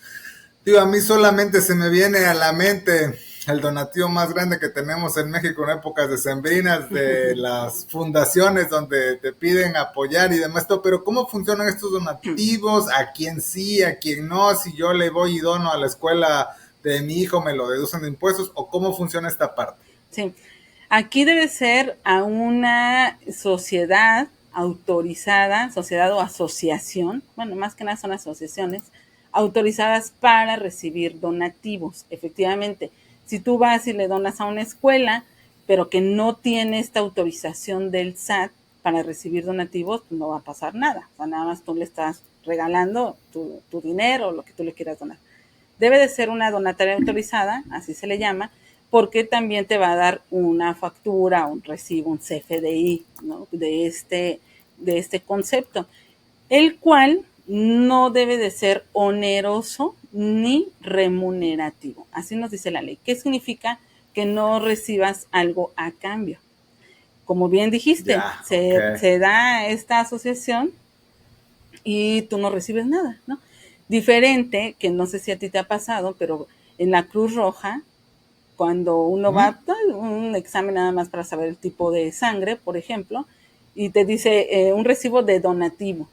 Digo, a mí solamente se me viene a la mente el donativo más grande que tenemos en México en épocas decembrinas de las fundaciones donde te piden apoyar y demás, pero ¿cómo funcionan estos donativos? ¿A quién sí, a quién no? Si yo le voy y dono a la escuela de mi hijo me lo deducen de impuestos, o cómo funciona esta parte? Sí, aquí debe ser a una sociedad autorizada, sociedad o asociación, bueno, más que nada son asociaciones, autorizadas para recibir donativos. Efectivamente, si tú vas y le donas a una escuela, pero que no tiene esta autorización del SAT para recibir donativos, pues no va a pasar nada. O sea, nada más tú le estás regalando tu dinero, lo que tú le quieras donar. Debe de ser una donataria autorizada, así se le llama, porque también te va a dar una factura, un recibo, un CFDI, ¿no? de este concepto, el cual no debe de ser oneroso ni remunerativo. Así nos dice la ley. ¿Qué significa? Que no recibas algo a cambio. Como bien dijiste, se da esta asociación y tú no recibes nada, ¿no? Diferente, que no sé si a ti te ha pasado, pero en la Cruz Roja, cuando uno va a un examen nada más para saber el tipo de sangre, por ejemplo, y te dice un recibo de donativo,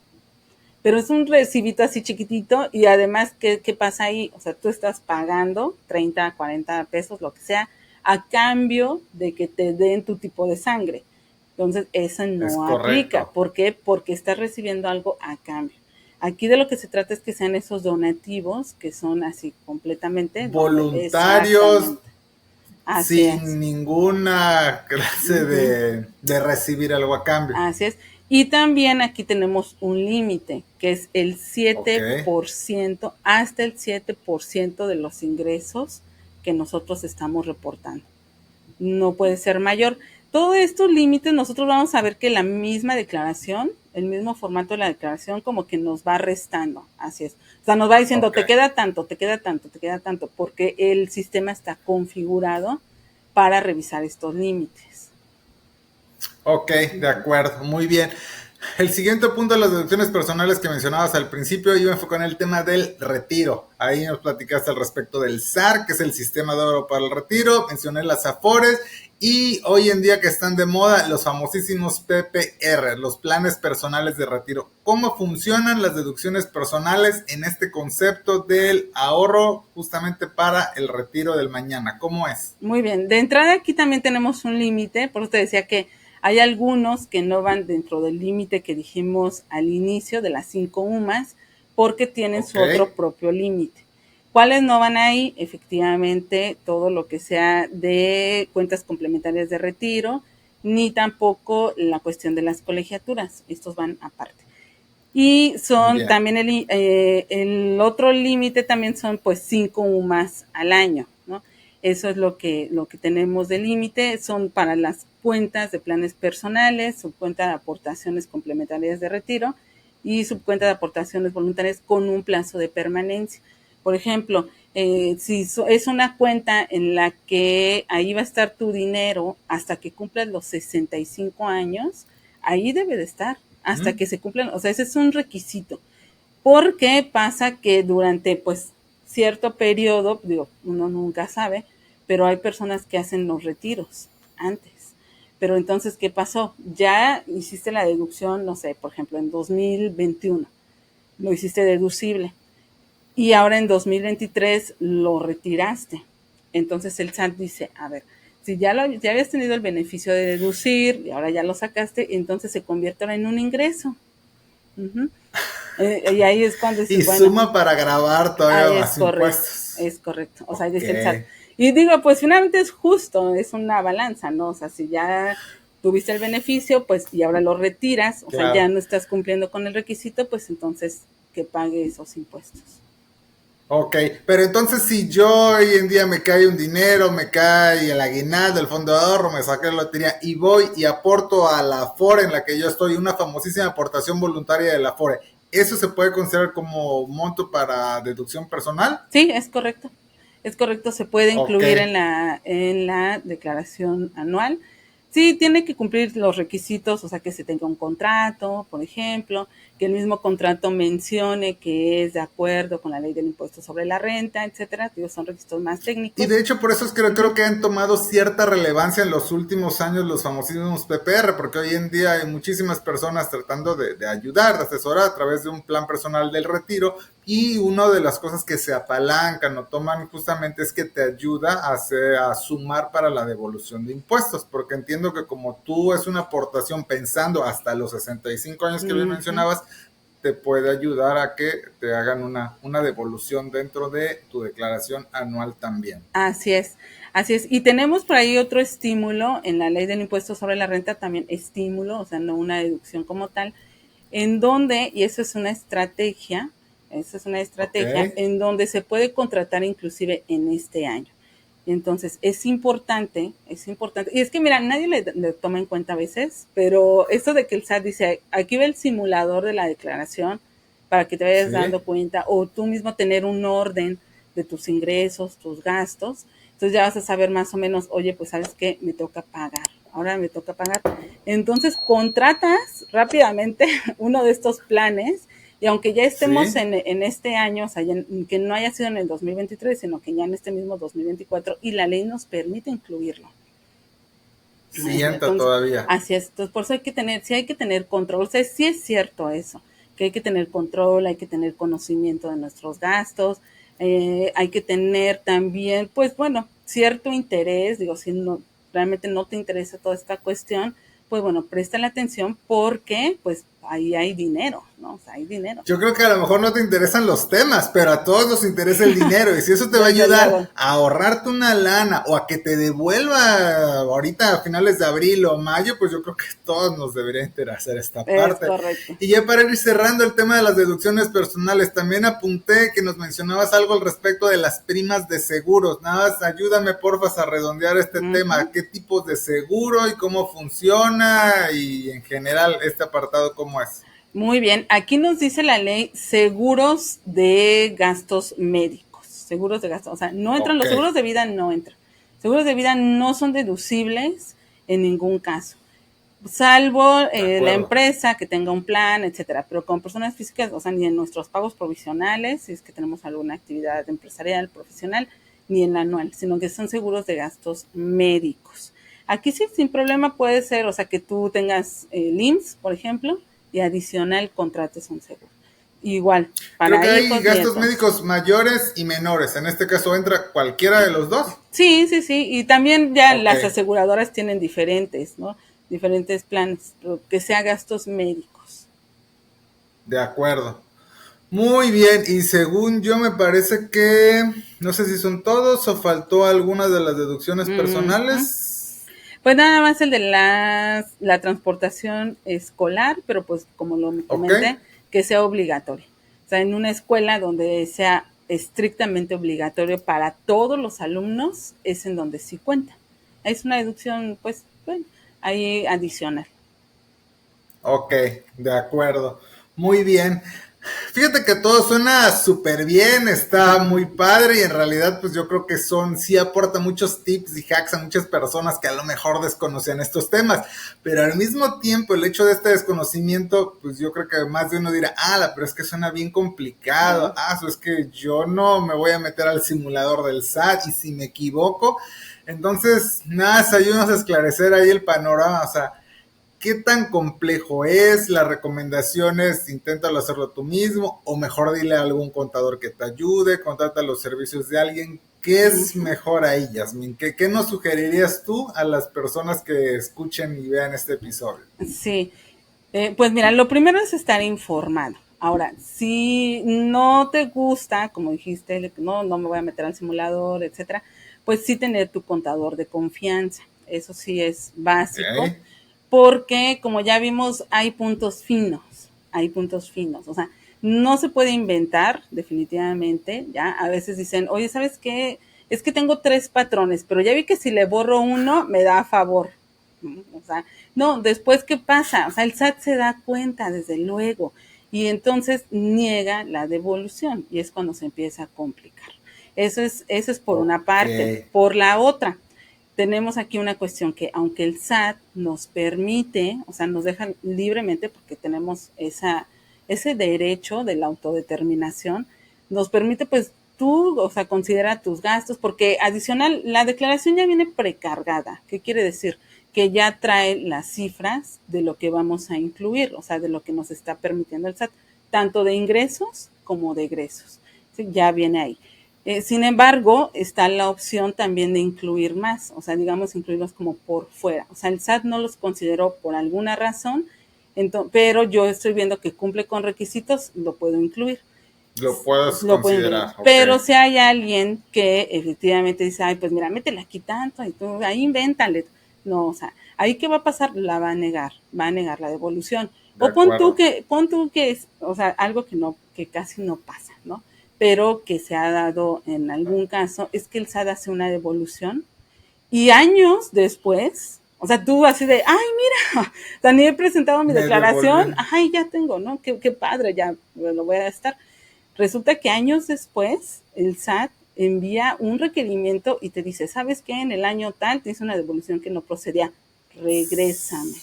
pero es un recibito así chiquitito y además, ¿qué pasa ahí? O sea, tú estás pagando 30, 40 pesos, lo que sea, a cambio de que te den tu tipo de sangre. Entonces, eso no aplica. ¿Por qué? Porque estás recibiendo algo a cambio. Aquí de lo que se trata es que sean esos donativos que son así completamente voluntarios, sin ninguna clase de recibir algo a cambio. Así es. Y también aquí tenemos un límite, que es el 7%, hasta el 7% de los ingresos que nosotros estamos reportando. No puede ser mayor. Todos estos límites nosotros vamos a ver que la misma declaración, el mismo formato de la declaración como que nos va restando, así es. O sea, nos va diciendo, te queda tanto, te queda tanto, te queda tanto, porque el sistema está configurado para revisar estos límites. Ok, de acuerdo, muy bien. El siguiente punto de las deducciones personales que mencionabas al principio, yo me enfoco en el tema del retiro. Ahí nos platicaste al respecto del SAR, que es el Sistema de Ahorro para el Retiro, mencioné las AFORES y hoy en día que están de moda los famosísimos PPR, los planes personales de retiro. ¿Cómo funcionan las deducciones personales en este concepto del ahorro justamente para el retiro del mañana? ¿Cómo es? Muy bien, de entrada aquí también tenemos un límite, por eso te decía que hay algunos que no van dentro del límite que dijimos al inicio de las 5 UMAS porque tienen su otro propio límite. ¿Cuáles no van ahí? Efectivamente, todo lo que sea de cuentas complementarias de retiro, ni tampoco la cuestión de las colegiaturas. Estos van aparte. Y son también el otro límite también son pues 5 UMAS al año, ¿no? Eso es lo que tenemos de límite, son para las cuentas de planes personales, subcuenta de aportaciones complementarias de retiro y subcuenta de aportaciones voluntarias con un plazo de permanencia. Por ejemplo, si es una cuenta en la que ahí va a estar tu dinero hasta que cumplas los 65 años, ahí debe de estar hasta que se cumplan, o sea, ese es un requisito. Porque pasa que durante pues cierto periodo, digo, uno nunca sabe, pero hay personas que hacen los retiros antes. Pero entonces, ¿qué pasó? Ya hiciste la deducción, no sé, por ejemplo, en 2021, lo hiciste deducible. Y ahora en 2023 lo retiraste. Entonces el SAT dice, a ver, si ya habías tenido el beneficio de deducir y ahora ya lo sacaste, entonces se convierte ahora en un ingreso. Y ahí es cuando dice, y bueno, suma para grabar todavía más impuestos. Es correcto. O sea, dice el SAT. Y digo, pues finalmente es justo, es una balanza, ¿no? O sea, si ya tuviste el beneficio, pues y ahora lo retiras, o sea, ya no estás cumpliendo con el requisito, pues entonces que pague esos impuestos. Ok, pero entonces si yo hoy en día me cae un dinero, me cae el aguinaldo, el fondo de ahorro, me saqué la lotería y voy y aporto a la AFORE en la que yo estoy, una famosísima aportación voluntaria de la AFORE, ¿eso se puede considerar como monto para deducción personal? Sí, es correcto. Es correcto, se puede incluir en la declaración anual. Sí, tiene que cumplir los requisitos, o sea, que se tenga un contrato, por ejemplo, que el mismo contrato mencione que es de acuerdo con la ley del impuesto sobre la renta, etcétera. Digo, son requisitos más técnicos. Y de hecho, por eso es que creo que han tomado cierta relevancia en los últimos años los famosísimos PPR, porque hoy en día hay muchísimas personas tratando de ayudar, de asesorar a través de un plan personal del retiro, y una de las cosas que se apalancan o toman justamente es que te ayuda a sumar para la devolución de impuestos, porque entiendo que como tú es una aportación pensando hasta los 65 años que bien mencionabas, te puede ayudar a que te hagan una devolución dentro de tu declaración anual también. Así es, así es. Y tenemos por ahí otro estímulo en la ley del impuesto sobre la renta, también estímulo, o sea, no una deducción como tal, en donde, y eso es una estrategia, Okay. en donde se puede contratar inclusive en este año. Entonces, es importante, y es que mira, nadie le toma en cuenta a veces, pero esto de que el SAT dice, aquí va el simulador de la declaración para que te vayas Sí. dando cuenta, o tú mismo tener un orden de tus ingresos, tus gastos, entonces ya vas a saber más o menos, oye, pues sabes qué, me toca pagar, ahora me toca pagar. Entonces contratas rápidamente uno de estos planes y aunque ya estemos Sí. en este año, o sea, ya, que no haya sido en el 2023, sino que ya en este mismo 2024, y la ley nos permite incluirlo. Sí entra Entonces, todavía. así es. Entonces, por eso sí hay que tener control. O sea, sí es cierto eso, que hay que tener control, hay que tener conocimiento de nuestros gastos, hay que tener también, pues bueno, cierto interés, digo, si no, realmente no te interesa toda esta cuestión, pues bueno, presta la atención porque pues ahí hay dinero, ¿no? O sea, hay dinero. Yo creo que a lo mejor no te interesan los temas, pero a todos nos interesa el dinero. Y si eso te va a Desde ayudar luego. a ahorrarte una lana o a que te devuelva ahorita a finales de abril o mayo, pues yo creo que a todos nos debería interesar esta Es parte. correcto. Y ya para ir cerrando el tema de las deducciones personales, también apunté que nos mencionabas algo al respecto de las primas de seguros. Nada más ayúdame porfas a redondear este Uh -huh. tema. ¿Qué tipos de seguro y cómo funciona? Y en general este apartado, ¿cómo es? Muy bien, aquí nos dice la ley seguros de gastos médicos, seguros de gastos, o sea, no entran, Ok, los seguros de vida no entran. Seguros de vida no son deducibles en ningún caso, salvo de la acuerdo. empresa que tenga un plan, etcétera, pero con personas físicas, o sea, ni en nuestros pagos provisionales, si es que tenemos alguna actividad empresarial, profesional, ni en la anual, sino que son seguros de gastos médicos. Aquí sí, sin problema puede ser, o sea, que tú tengas el IMSS, por ejemplo, y adicional contrates un seguro. Igual, Creo para que hay hijos, gastos nietos. médicos mayores y menores. En este caso entra cualquiera de los dos. Sí, sí, sí. Y también ya Ok, las aseguradoras tienen diferentes, ¿no? Diferentes planes, que sea gastos médicos. de acuerdo. Muy bien, y según yo me parece que, no sé si son todos o faltó alguna de las deducciones Uh -huh. personales. Pues nada más el de la transportación escolar, pero pues como lo Ok, comenté, que sea obligatorio. O sea, en una escuela donde sea estrictamente obligatorio para todos los alumnos, es en donde sí cuenta. Es una deducción, pues, bueno, ahí adicional. ok, de acuerdo. Muy bien. Fíjate que todo suena súper bien, está muy padre y en realidad pues yo creo que sí aporta muchos tips y hacks a muchas personas que a lo mejor desconocían estos temas, pero al mismo tiempo el hecho de este desconocimiento pues yo creo que más de uno dirá, pero es que suena bien complicado, es que yo no me voy a meter al simulador del SAT y si me equivoco, entonces nada, ayúdanos a esclarecer ahí el panorama, o sea, qué tan complejo es, las recomendaciones, inténtalo hacerlo tú mismo, o mejor dile a algún contador que te ayude, contrata los servicios de alguien. ¿Qué Uh es -huh. mejor ahí, Yasmin? ¿Qué nos sugerirías tú a las personas que escuchen y vean este episodio? Sí, pues mira, lo primero es estar informado. Ahora, si no te gusta, como dijiste, no, no me voy a meter al simulador, etcétera, pues sí tener tu contador de confianza. Eso sí es básico, Okay. porque como ya vimos, hay puntos finos. O sea, no se puede inventar, definitivamente, ya. A veces dicen, oye, ¿sabes qué? Es que tengo 3 patrones, pero ya vi que si le borro uno, me da a favor. O sea, no, después, ¿qué pasa? O sea, el SAT se da cuenta, desde luego, y entonces niega la devolución, y es cuando se empieza a complicar. Eso es por una Ok. parte. Por la otra, tenemos aquí una cuestión que aunque el SAT nos permite, o sea, nos deja libremente porque tenemos ese derecho de la autodeterminación, nos permite pues tú, o sea, considera tus gastos, porque adicional, la declaración ya viene precargada. ¿Qué quiere decir? Que ya trae las cifras de lo que vamos a incluir, o sea, de lo que nos está permitiendo el SAT. tanto de ingresos como de egresos. ¿Sí? Ya viene ahí. Sin embargo, está la opción también de incluir más, o sea, digamos, incluirlos como por fuera. O sea, el SAT no los consideró por alguna razón, pero yo estoy viendo que cumple con requisitos, lo puedo incluir. Lo puedes Lo pueden incluir. considerar, ok. Pero si hay alguien que efectivamente dice, ay, pues mira, métele aquí tanto, y tú ahí invéntale. No, o sea, ahí qué va a pasar, la va a negar la devolución. De O pon tú acuerdo. que es, o sea, algo que casi no pasa, ¿no? Pero que se ha dado en algún caso, es que el SAT hace una devolución y años después, o sea, tú así de, ay, mira, o sea, ni he presentado mi Me devolvió. declaración, ay, ya tengo, ¿no? Qué padre, ya lo voy a estar. Resulta que años después el SAT envía un requerimiento y te dice, ¿sabes qué? En el año tal te hizo una devolución que no procedía, regrésame.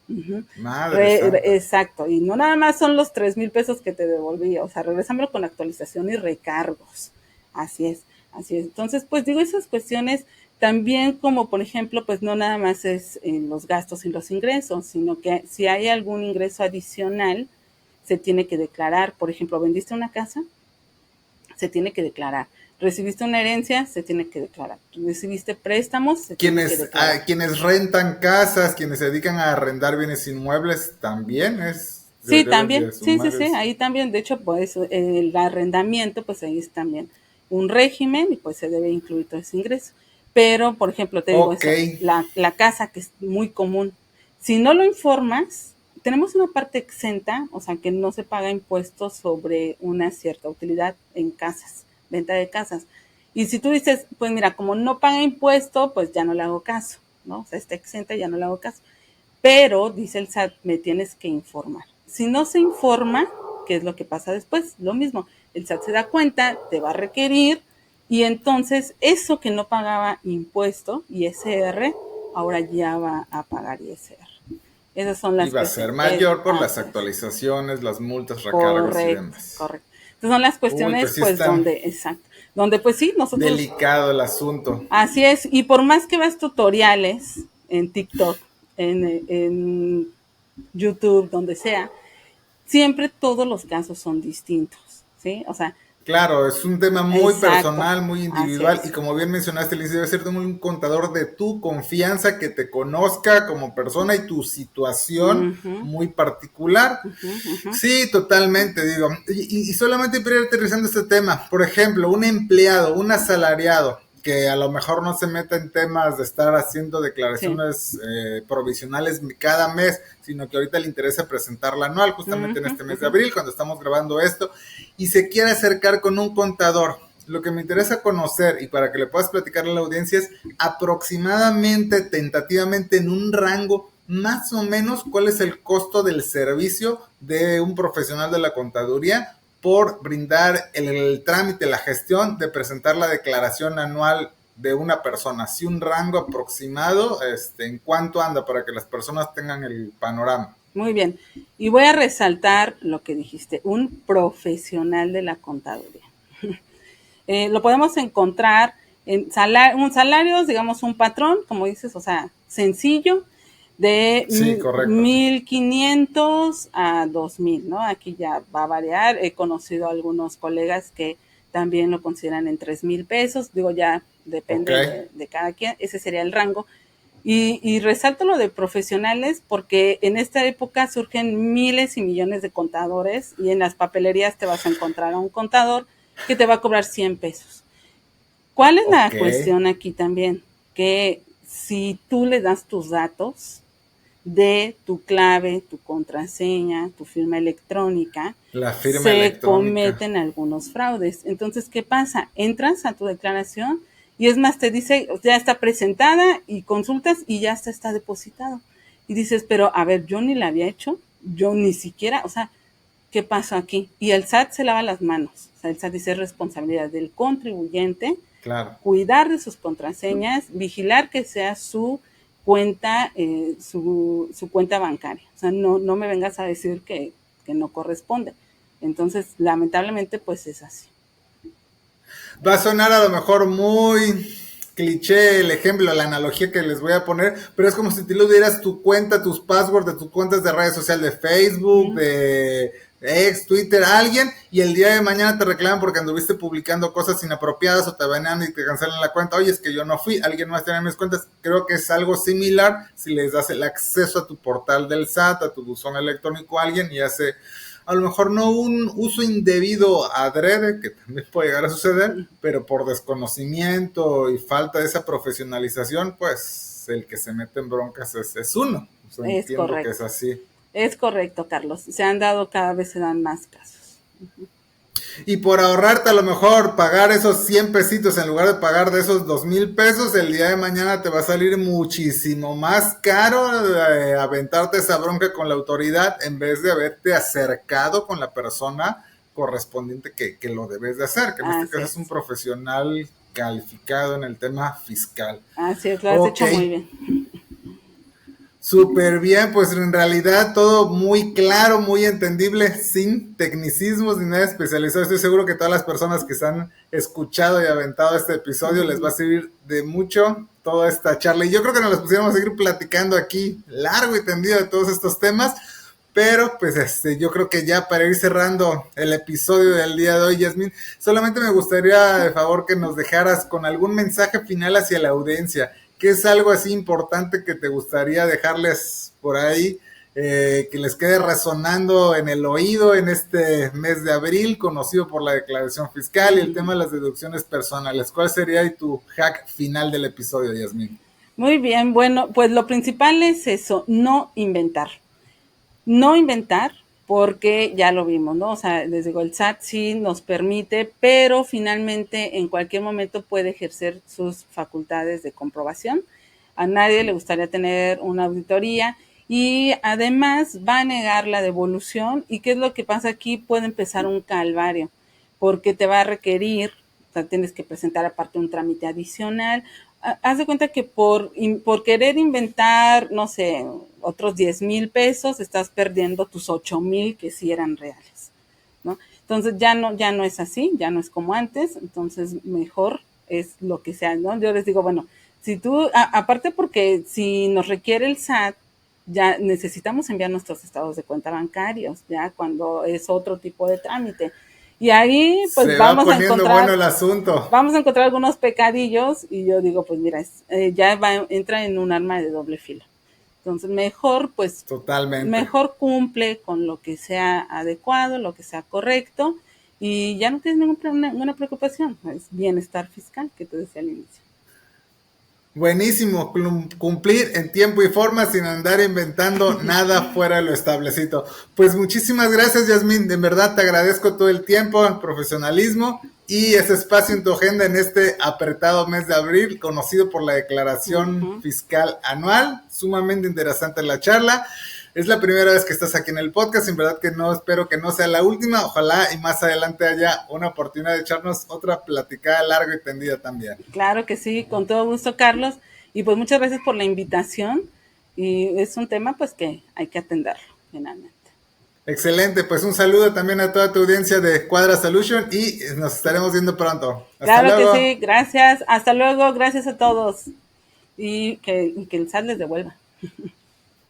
Uh-huh. Madre santa. Exacto, y no nada más son los 3,000 pesos que te devolví, o sea, regrésamelo con actualización y recargos. Así es, así es. Entonces, pues digo, esas cuestiones también como por ejemplo, pues no nada más es los gastos y los ingresos, sino que si hay algún ingreso adicional, se tiene que declarar. Por ejemplo, vendiste una casa, se tiene que declarar. Recibiste una herencia, se tiene que declarar. Recibiste préstamos, se tiene que declarar. Quienes rentan casas, quienes se dedican a arrendar bienes inmuebles, también Sí, deben también, de sí, sumar sí, eso. ahí también, de hecho, pues el arrendamiento, pues ahí es también un régimen y pues se debe incluir todo ese ingreso. Pero, por ejemplo, te digo Ok, eso, la casa que es muy común, si no lo informas, tenemos una parte exenta, o sea, que no se paga impuestos sobre una cierta utilidad en casas, venta de casas. Y si tú dices, pues mira, como no paga impuesto, pues ya no le hago caso, ¿no? O sea, está exenta, ya no le hago caso. Pero, dice el SAT, me tienes que informar. Si no se informa, ¿qué es lo que pasa después? Lo mismo, el SAT se da cuenta, te va a requerir y entonces eso que no pagaba impuesto, ISR, ahora ya va a pagar ISR. Esas son las iba a ser cuestiones. mayor por las Así es. actualizaciones, las multas, recargos y Correcto, demás. correcto. Entonces son las Uy, cuestiones, pues sí pues, está donde, exacto, donde pues sí, nosotros, delicado el asunto. así es, y por más que veas tutoriales en TikTok, en YouTube, donde sea, siempre todos los casos son distintos, ¿sí? O sea, Claro, es un tema muy exacto, personal, muy así individual y es. como bien mencionaste, Liz, debe ser un contador de tu confianza que te conozca como persona y tu situación Uh-huh, muy particular. uh-huh, uh-huh. Sí, totalmente, digo. Y solamente para ir aterrizando este tema, por ejemplo, un empleado, un asalariado, que a lo mejor no se meta en temas de estar haciendo Sí. declaraciones provisionales cada mes, sino que ahorita le interesa presentarla anual, justamente en Uh-huh, este mes de uh-huh. abril, cuando estamos grabando esto, y se quiere acercar con un contador. Lo que me interesa conocer y para que le puedas platicar a la audiencia es aproximadamente, tentativamente, en un rango más o menos cuál es el costo del servicio de un profesional de la contaduría por brindar el trámite, la gestión de presentar la declaración anual de una persona. Si un rango aproximado, ¿en cuánto anda para que las personas tengan el panorama? Muy bien. Y voy a resaltar lo que dijiste, un profesional de la contaduría. Lo podemos encontrar en un salario, digamos un patrón, como dices, o sea, sencillo, de Sí, correcto. 1,500 a 2,000, ¿no? Aquí ya va a variar. He conocido a algunos colegas que también lo consideran en 3,000 pesos. Digo, ya Ok. depende de cada quien. Ese sería el rango. Y resalto lo de profesionales porque en esta época surgen miles y millones de contadores y en las papelerías te vas a encontrar a un contador que te va a cobrar 100 pesos. ¿Cuál es la Ok. cuestión aquí también? Que si tú le das tus datos de tu clave, tu contraseña, tu firma electrónica, La firma se electrónica. cometen algunos fraudes. Entonces, ¿qué pasa? Entras a tu declaración y es más, te dice, ya está presentada y consultas y ya está depositado. Y dices, pero a ver, yo ni la había hecho, yo ni siquiera, o sea, ¿qué pasó aquí? Y el SAT se lava las manos. O sea, el SAT dice, es responsabilidad del contribuyente Claro. cuidar de sus contraseñas, vigilar que sea su cuenta, su cuenta bancaria. O sea, no me vengas a decir que no corresponde. Entonces, lamentablemente, pues es así. Va a sonar a lo mejor muy cliché el ejemplo, la analogía que les voy a poner, pero es como si tú le dieras tu cuenta, tus passwords de tus cuentas de redes sociales, de Facebook, de ex, Twitter, a alguien, y el día de mañana te reclaman porque anduviste publicando cosas inapropiadas o te banean y te cancelan la cuenta. Oye, es que yo no fui, alguien más tiene mis cuentas. Creo que es algo similar si les das el acceso a tu portal del SAT, a tu buzón electrónico a alguien y hace a lo mejor no un uso indebido adrede, que también puede llegar a suceder, pero por desconocimiento y falta de esa profesionalización, pues el que se mete en broncas es uno. O sea, Es entiendo correcto. que es así. Es correcto, Carlos. Cada vez se dan más casos. Y por ahorrarte a lo mejor pagar esos 100 pesitos en lugar de pagar de esos 2,000 pesos, el día de mañana te va a salir muchísimo más caro aventarte esa bronca con la autoridad en vez de haberte acercado con la persona correspondiente que lo debes de hacer, que en este caso es un profesional calificado en el tema fiscal. Así es, lo has hecho muy bien. Súper bien, pues en realidad todo muy claro, muy entendible, sin tecnicismos ni nada especializado. Estoy seguro que todas las personas que se han escuchado y aventado este episodio les va a servir de mucho toda esta charla. Y yo creo que nos las pusiéramos a seguir platicando aquí largo y tendido de todos estos temas, pero pues yo creo que ya para ir cerrando el episodio del día de hoy, Yasmín, solamente me gustaría de favor que nos dejaras con algún mensaje final hacia la audiencia. ¿Qué es algo así importante que te gustaría dejarles por ahí, que les quede resonando en el oído en este mes de abril, conocido por la declaración fiscal y el tema de las deducciones personales? ¿Cuál sería tu hack final del episodio, Yasmín? Muy bien, bueno, pues lo principal es eso, no inventar. No inventar, porque ya lo vimos, ¿no? O sea, les digo, el SAT sí nos permite, pero finalmente en cualquier momento puede ejercer sus facultades de comprobación. A nadie le gustaría tener una auditoría y además va a negar la devolución. ¿Y qué es lo que pasa aquí? Puede empezar un calvario, porque te va a requerir, o sea, tienes que presentar aparte un trámite adicional. Haz de cuenta que por querer inventar, no sé, otros 10,000 pesos, estás perdiendo tus 8,000 que sí eran reales, ¿no? Entonces ya no es así, ya no es como antes, entonces mejor es lo que sea, ¿no? Yo les digo, bueno, si tú, aparte porque si nos requiere el SAT, ya necesitamos enviar nuestros estados de cuenta bancarios, ya cuando es otro tipo de trámite. Y ahí pues se vamos va poniendo a encontrar, bueno el asunto. Vamos a encontrar algunos pecadillos y yo digo, pues mira, entra en un arma de doble filo. Entonces mejor, pues, totalmente, mejor cumple con lo que sea adecuado, lo que sea correcto y ya no tienes ninguna preocupación, es bienestar fiscal que te decía al inicio. Buenísimo, cumplir en tiempo y forma sin andar inventando nada fuera de lo establecido. Pues muchísimas gracias, Yasmín, en verdad te agradezco todo el tiempo, el profesionalismo y ese espacio en tu agenda en este apretado mes de abril, conocido por la declaración fiscal anual. Sumamente interesante la charla. Es la primera vez que estás aquí en el podcast, en verdad que no, espero que no sea la última, ojalá y más adelante haya una oportunidad de echarnos otra platicada larga y tendida también. Claro que sí, con todo gusto, Carlos, y pues muchas gracias por la invitación, y es un tema pues que hay que atenderlo finalmente. Excelente, pues un saludo también a toda tu audiencia de Cuadra Solution y nos estaremos viendo pronto. Hasta luego. Que sí, gracias, hasta luego, gracias a todos, y que el SAT les devuelva.